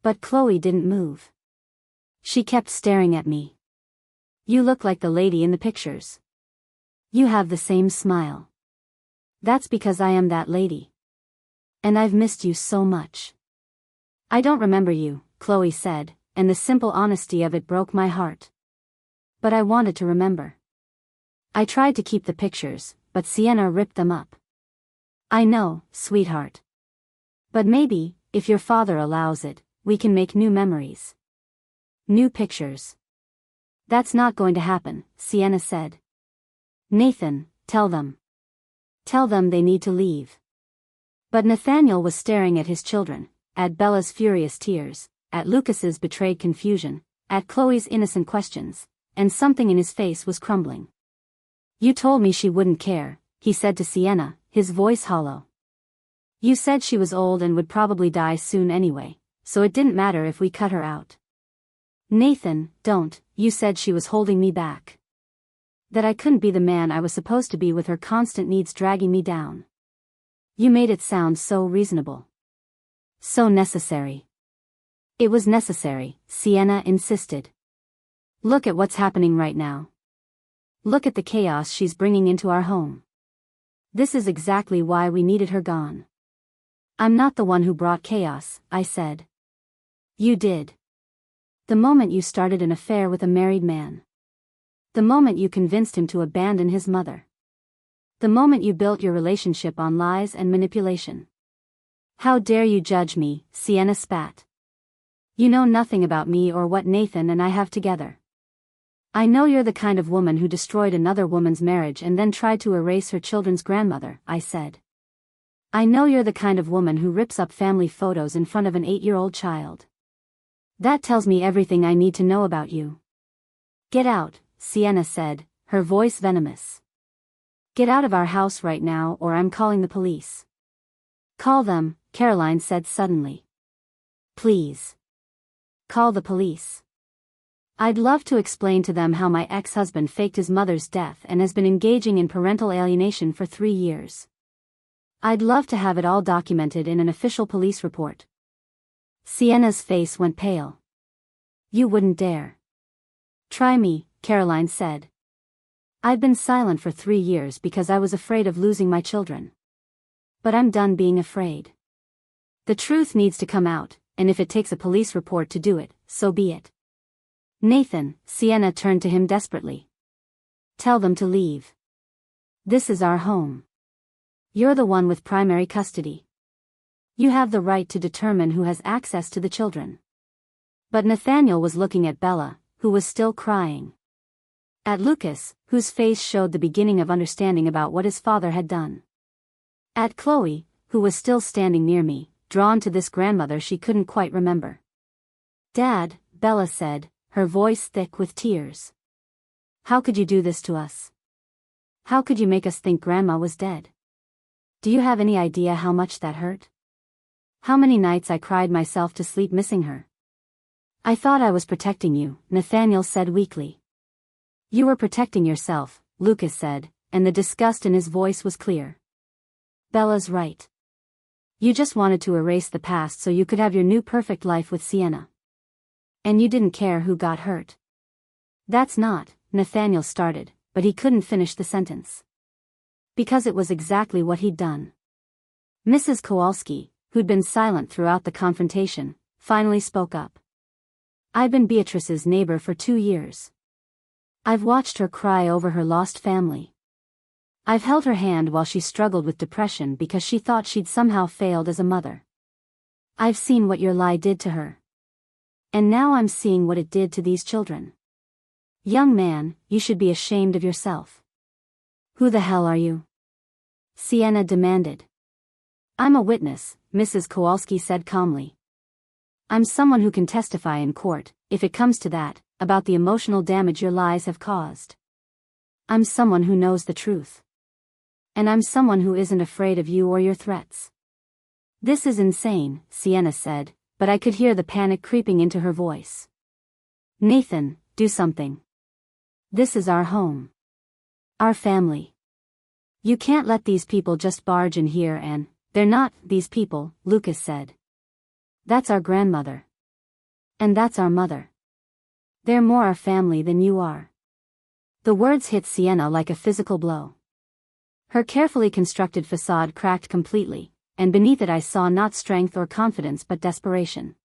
But Chloe didn't move. She kept staring at me. You look like the lady in the pictures. You have the same smile. That's because I am that lady. And I've missed you so much. I don't remember you, Chloe said, and the simple honesty of it broke my heart. But I wanted to remember. I tried to keep the pictures, but Sienna ripped them up. I know, sweetheart. But maybe, if your father allows it, we can make new memories. New pictures. That's not going to happen, Sienna said. Nathan, tell them. Tell them they need to leave. But Nathaniel was staring at his children, at Bella's furious tears, at Lucas's betrayed confusion, at Chloe's innocent questions, and something in his face was crumbling. You told me she wouldn't care, he said to Sienna, his voice hollow. You said she was old and would probably die soon anyway, so it didn't matter if we cut her out. Nathan, don't, you said she was holding me back. That I couldn't be the man I was supposed to be with her constant needs dragging me down. You made it sound so reasonable. So necessary. It was necessary, Sienna insisted. Look at what's happening right now. Look at the chaos she's bringing into our home. This is exactly why we needed her gone. I'm not the one who brought chaos, I said. You did. The moment you started an affair with a married man. The moment you convinced him to abandon his mother. The moment you built your relationship on lies and manipulation. How dare you judge me, Sienna spat. You know nothing about me or what Nathan and I have together. I know you're the kind of woman who destroyed another woman's marriage and then tried to erase her children's grandmother, I said. I know you're the kind of woman who rips up family photos in front of an 8-year-old child. That tells me everything I need to know about you. Get out, Sienna said, her voice venomous. Get out of our house right now or I'm calling the police. Call them, Caroline said suddenly. Please. Call the police. I'd love to explain to them how my ex-husband faked his mother's death and has been engaging in parental alienation for 3 years. I'd love to have it all documented in an official police report. Sienna's face went pale. You wouldn't dare. Try me, Caroline said. I've been silent for 3 years because I was afraid of losing my children. But I'm done being afraid. The truth needs to come out, and if it takes a police report to do it, so be it. Nathan, Sienna turned to him desperately. Tell them to leave. This is our home. You're the one with primary custody. You have the right to determine who has access to the children. But Nathaniel was looking at Bella, who was still crying. At Lucas, whose face showed the beginning of understanding about what his father had done. At Chloe, who was still standing near me, drawn to this grandmother she couldn't quite remember. Dad, Bella said, her voice thick with tears. How could you do this to us? How could you make us think Grandma was dead? Do you have any idea how much that hurt? How many nights I cried myself to sleep missing her? I thought I was protecting you, Nathaniel said weakly. You were protecting yourself, Lucas said, and the disgust in his voice was clear. Bella's right. You just wanted to erase the past so you could have your new perfect life with Sienna. And you didn't care who got hurt. That's not, Nathaniel started, but he couldn't finish the sentence. Because it was exactly what he'd done. Mrs. Kowalski, who'd been silent throughout the confrontation, finally spoke up. I've been Beatrice's neighbor for 2 years. I've watched her cry over her lost family. I've held her hand while she struggled with depression because she thought she'd somehow failed as a mother. I've seen what your lie did to her. And now I'm seeing what it did to these children. Young man, you should be ashamed of yourself. Who the hell are you? Sienna demanded. I'm a witness, Mrs. Kowalski said calmly. I'm someone who can testify in court, if it comes to that, about the emotional damage your lies have caused. I'm someone who knows the truth. And I'm someone who isn't afraid of you or your threats. This is insane, Sienna said, but I could hear the panic creeping into her voice. Nathan, do something. This is our home. Our family. You can't let these people just barge in here and, they're not, these people, Lucas said. That's our grandmother. And that's our mother. They're more our family than you are. The words hit Sienna like a physical blow. Her carefully constructed facade cracked completely, and beneath it I saw not strength or confidence but desperation.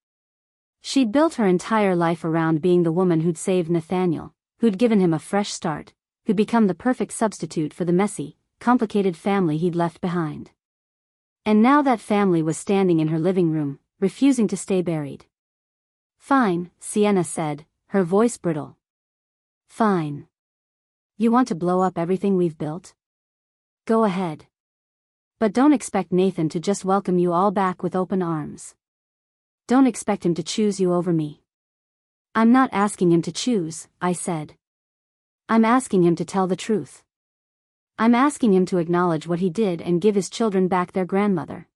She'd built her entire life around being the woman who'd saved Nathaniel, who'd given him a fresh start, who'd become the perfect substitute for the messy, complicated family he'd left behind. And now that family was standing in her living room, refusing to stay buried. Fine, Sienna said, her voice brittle. Fine. You want to blow up everything we've built? Go ahead. But don't expect Nathan to just welcome you all back with open arms. Don't expect him to choose you over me. I'm not asking him to choose, I said. I'm asking him to tell the truth. I'm asking him to acknowledge what he did and give his children back their grandmother.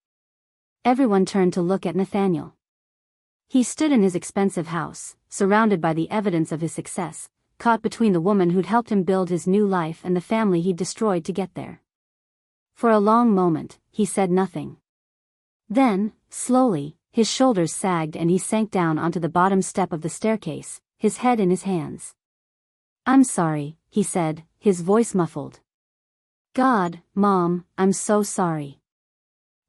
Everyone turned to look at Nathaniel. He stood in his expensive house, surrounded by the evidence of his success, caught between the woman who'd helped him build his new life and the family he'd destroyed to get there. For a long moment, he said nothing. Then, slowly, his shoulders sagged and he sank down onto the bottom step of the staircase, his head in his hands. "I'm sorry," he said, his voice muffled. "God, Mom, I'm so sorry."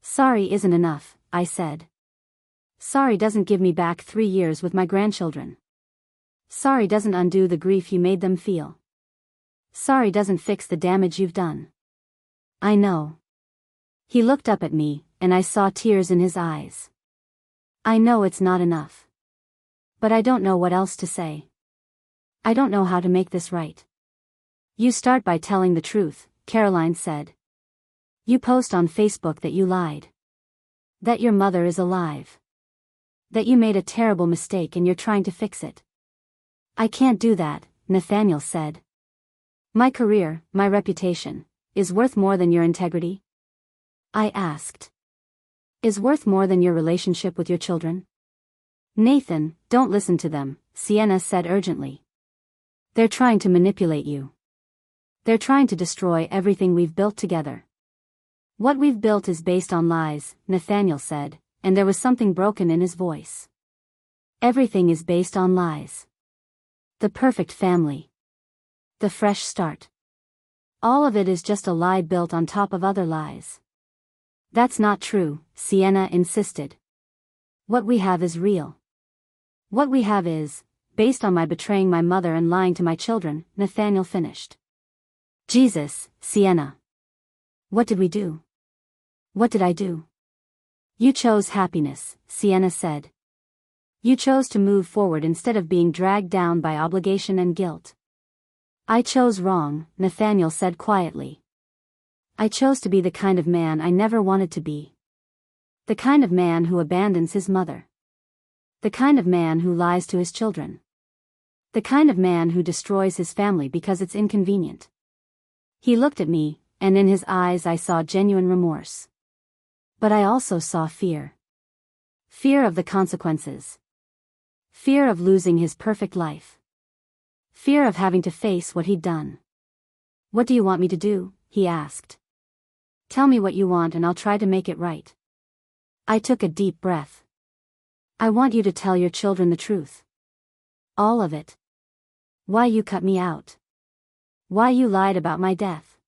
"Sorry isn't enough," I said. "Sorry doesn't give me back 3 years with my grandchildren. Sorry doesn't undo the grief you made them feel. Sorry doesn't fix the damage you've done." "I know." He looked up at me, and I saw tears in his eyes. "I know it's not enough. But I don't know what else to say. I don't know how to make this right." "You start by telling the truth," Caroline said. "You post on Facebook that you lied. That your mother is alive. That you made a terrible mistake and you're trying to fix it." "I can't do that," Nathaniel said. "My career, my reputation, is worth more than your integrity?" I asked. "Is worth more than your relationship with your children?" "Nathan, don't listen to them," Sienna said urgently. "They're trying to manipulate you. They're trying to destroy everything we've built together." "What we've built is based on lies," Nathaniel said, and there was something broken in his voice. "Everything is based on lies. The perfect family. The fresh start. All of it is just a lie built on top of other lies." "That's not true," Sienna insisted. "What we have is real. What we have is, based on my betraying my mother and lying to my children," Nathaniel finished. "Jesus, Sienna. What did we do? What did I do?" "You chose happiness," Sienna said. "You chose to move forward instead of being dragged down by obligation and guilt." "I chose wrong," Nathaniel said quietly. "I chose to be the kind of man I never wanted to be. The kind of man who abandons his mother. The kind of man who lies to his children. The kind of man who destroys his family because it's inconvenient." He looked at me, and in his eyes I saw genuine remorse. But I also saw fear. Fear of the consequences. Fear of losing his perfect life. Fear of having to face what he'd done. "What do you want me to do?" he asked. "Tell me what you want and I'll try to make it right." I took a deep breath. "I want you to tell your children the truth. All of it. Why you cut me out. Why you lied about my death.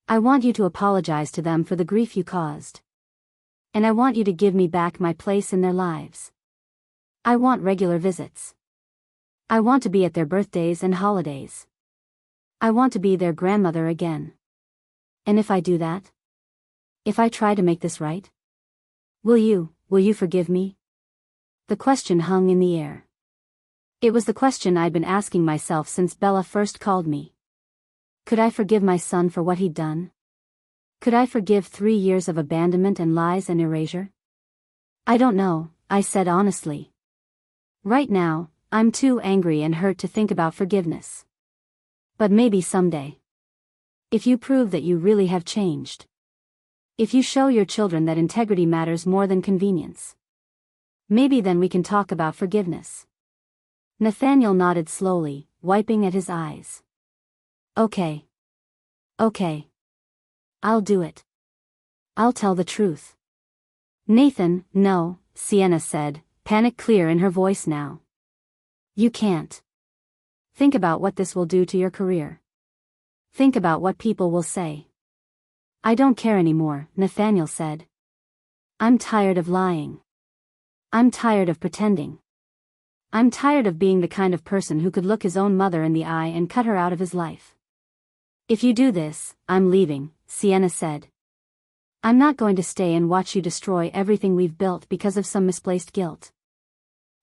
I want you to apologize to them for the grief you caused. And I want you to give me back my place in their lives. I want regular visits. I want to be at their birthdays and holidays. I want to be their grandmother again. And if I do that? If I try to make this right? Will you forgive me?" The question hung in the air. It was the question I'd been asking myself since Bella first called me. Could I forgive my son for what he'd done? Could I forgive 3 years of abandonment and lies and erasure? "I don't know," I said honestly. "Right now, I'm too angry and hurt to think about forgiveness. But maybe someday. If you prove that you really have changed. If you show your children that integrity matters more than convenience. Maybe then we can talk about forgiveness." Nathaniel nodded slowly, wiping at his eyes. Okay. Okay. I'll do it. I'll tell the truth." "Nathan, no," Sienna said, panic clear in her voice now. "You can't. Think about what this will do to your career. Think about what people will say." "I don't care anymore," Nathaniel said. "I'm tired of lying. I'm tired of pretending. I'm tired of being the kind of person who could look his own mother in the eye and cut her out of his life." "If you do this, I'm leaving," Sienna said. "I'm not going to stay and watch you destroy everything we've built because of some misplaced guilt."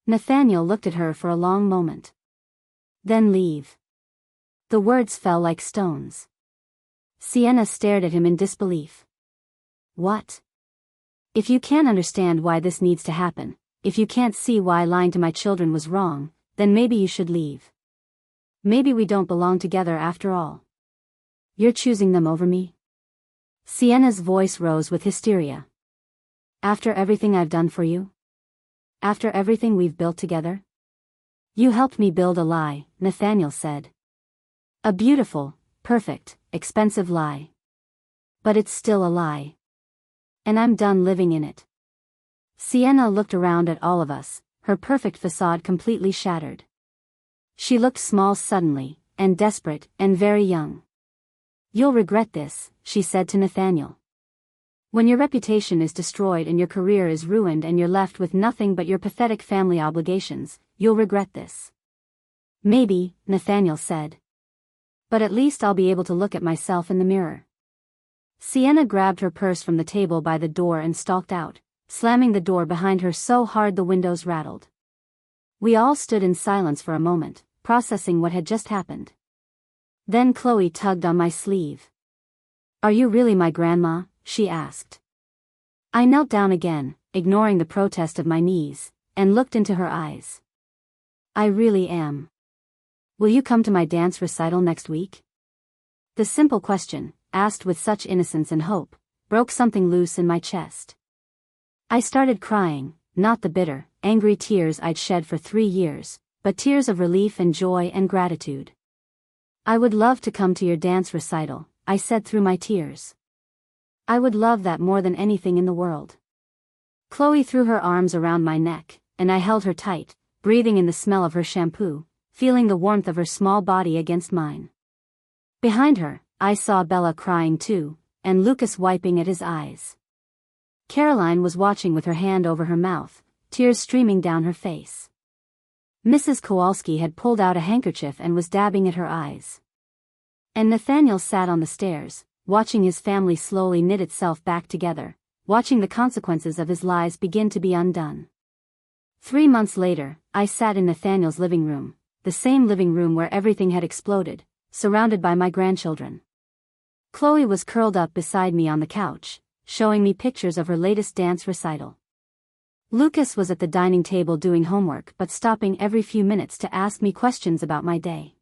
Nathaniel looked at her for a long moment. "Then leave." The words fell like stones. Sienna stared at him in disbelief. "What? If you can't understand why this needs to happen, if you can't see why lying to my children was wrong, then maybe you should leave. Maybe we don't belong together after all. You're choosing them over me?" Sienna's voice rose with hysteria. After everything I've done for you? After everything we've built together? You helped me build a lie, Nathaniel said. A beautiful, perfect, expensive lie. But it's still a lie. And I'm done living in it. Sienna looked around at all of us, her perfect facade completely shattered. She looked small suddenly, and desperate, and very young. You'll regret this, she said to Nathaniel. When your reputation is destroyed and your career is ruined and you're left with nothing but your pathetic family obligations, you'll regret this. Maybe, Nathaniel said. But at least I'll be able to look at myself in the mirror. Sienna grabbed her purse from the table by the door and stalked out, slamming the door behind her so hard the windows rattled. We all stood in silence for a moment, processing what had just happened. Then Chloe tugged on my sleeve. Are you really my grandma? She asked. I knelt down again, ignoring the protest of my knees, and looked into her eyes. I really am. Will you come to my dance recital next week? The simple question, asked with such innocence and hope, broke something loose in my chest. I started crying, not the bitter, angry tears I'd shed for 3 years, but tears of relief and joy and gratitude. I would love to come to your dance recital, I said through my tears. I would love that more than anything in the world. Chloe threw her arms around my neck, and I held her tight, breathing in the smell of her shampoo, feeling the warmth of her small body against mine. Behind her, I saw Bella crying too, and Lucas wiping at his eyes. Caroline was watching with her hand over her mouth, tears streaming down her face. Mrs. Kowalski had pulled out a handkerchief and was dabbing at her eyes. And Nathaniel sat on the stairs, watching his family slowly knit itself back together, watching the consequences of his lies begin to be undone. 3 months later, I sat in Nathaniel's living room, the same living room where everything had exploded, surrounded by my grandchildren. Chloe was curled up beside me on the couch, showing me pictures of her latest dance recital. Lucas was at the dining table doing homework but stopping every few minutes to ask me questions about my day.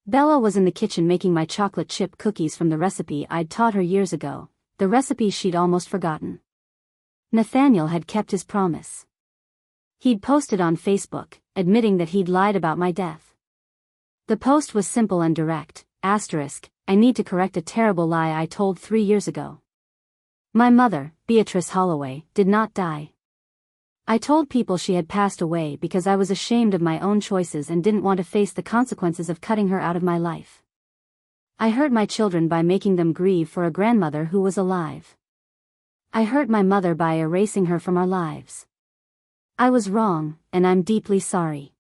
Bella was in the kitchen making my chocolate chip cookies from the recipe I'd taught her years ago, the recipe she'd almost forgotten. Nathaniel had kept his promise. He'd posted on Facebook, admitting that he'd lied about my death. The post was simple and direct, I need to correct a terrible lie I told 3 years ago. My mother, Beatrice Holloway, did not die. I told people she had passed away because I was ashamed of my own choices and didn't want to face the consequences of cutting her out of my life. I hurt my children by making them grieve for a grandmother who was alive. I hurt my mother by erasing her from our lives. I was wrong, and I'm deeply sorry.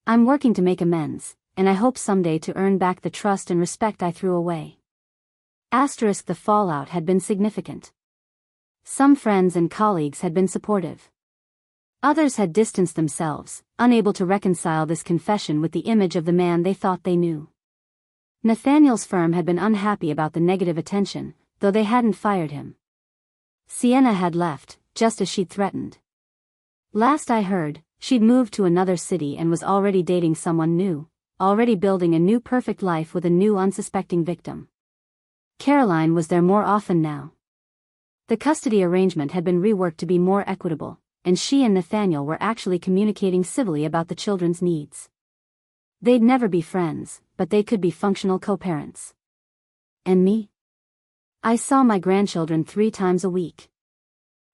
I'm working to make amends, and I hope someday to earn back the trust and respect I threw away. The fallout had been significant. Some friends and colleagues had been supportive. Others had distanced themselves, unable to reconcile this confession with the image of the man they thought they knew. Nathaniel's firm had been unhappy about the negative attention, though they hadn't fired him. Sienna had left, just as she'd threatened. Last I heard, she'd moved to another city and was already dating someone new, already building a new perfect life with a new unsuspecting victim. Caroline was there more often now. The custody arrangement had been reworked to be more equitable, and she and Nathaniel were actually communicating civilly about the children's needs. They'd never be friends, but they could be functional co-parents. And me? I saw my grandchildren 3 times a week.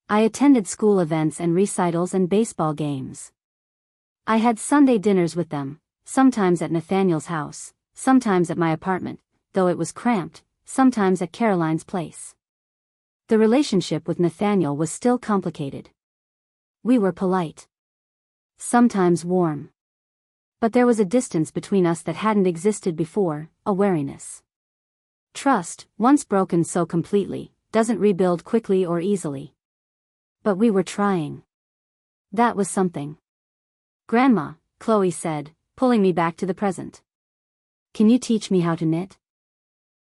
I attended school events and recitals and baseball games. I had Sunday dinners with them, sometimes at Nathaniel's house, sometimes at my apartment, though it was cramped, sometimes at Caroline's place. The relationship with Nathaniel was still complicated. We were polite. Sometimes warm. But there was a distance between us that hadn't existed before, a wariness. Trust, once broken so completely, doesn't rebuild quickly or easily. But we were trying. That was something. Grandma, Chloe said, pulling me back to the present. Can you teach me how to knit?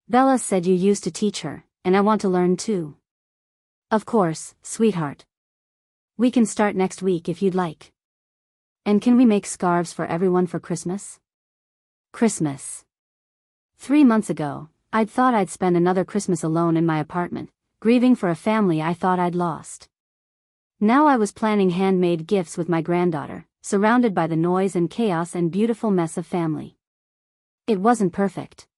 Bella said you used to teach her, and I want to learn too. Of course, sweetheart. We can start next week if you'd like. And can we make scarves for everyone for Christmas? Christmas. 3 months ago, I'd thought I'd spend another Christmas alone in my apartment, grieving for a family I thought I'd lost. Now I was planning handmade gifts with my granddaughter, surrounded by the noise and chaos and beautiful mess of family. It wasn't perfect.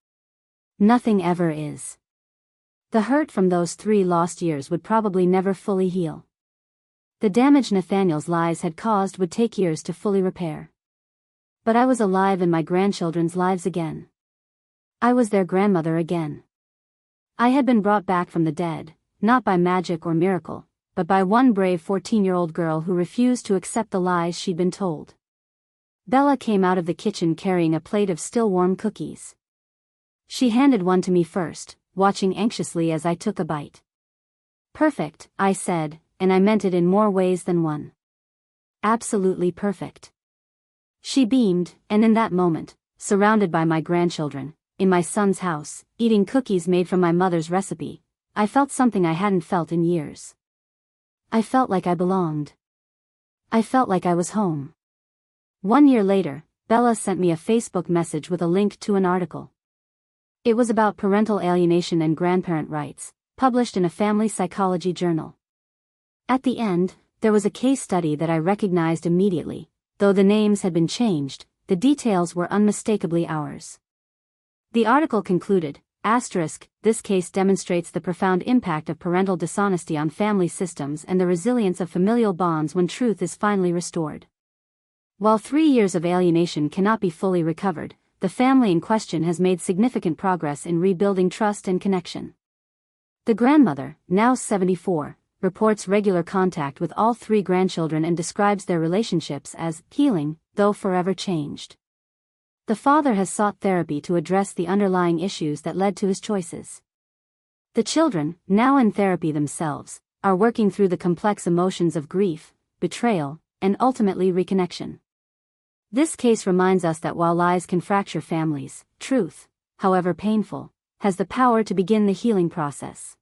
Nothing ever is. The hurt from those 3 lost years would probably never fully heal. The damage Nathaniel's lies had caused would take years to fully repair. But I was alive in my grandchildren's lives again. I was their grandmother again. I had been brought back from the dead, not by magic or miracle, but by one brave 14-year-old girl who refused to accept the lies she'd been told. Bella came out of the kitchen carrying a plate of still-warm cookies. She handed one to me first, watching anxiously as I took a bite. "Perfect," I said, and I meant it in more ways than one. Absolutely perfect. She beamed, and in that moment, surrounded by my grandchildren, in my son's house, eating cookies made from my mother's recipe, I felt something I hadn't felt in years. I felt like I belonged. I felt like I was home. 1 year later, Bella sent me a Facebook message with a link to an article. It was about parental alienation and grandparent rights, published in a family psychology journal. At the end, there was a case study that I recognized immediately. Though the names had been changed, the details were unmistakably ours. The article concluded, "This case demonstrates the profound impact of parental dishonesty on family systems and the resilience of familial bonds when truth is finally restored." While 3 years of alienation cannot be fully recovered, the family in question has made significant progress in rebuilding trust and connection. The grandmother, now 74, reports regular contact with all 3 grandchildren and describes their relationships as healing, though forever changed. The father has sought therapy to address the underlying issues that led to his choices. The children, now in therapy themselves, are working through the complex emotions of grief, betrayal, and ultimately reconnection. This case reminds us that while lies can fracture families, truth, however painful, has the power to begin the healing process.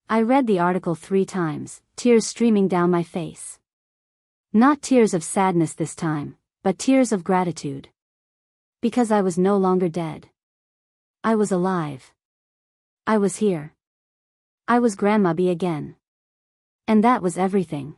I read the article 3 times, tears streaming down my face. Not tears of sadness this time, but tears of gratitude. Because I was no longer dead. I was alive. I was here. I was Grandma B again. And that was everything.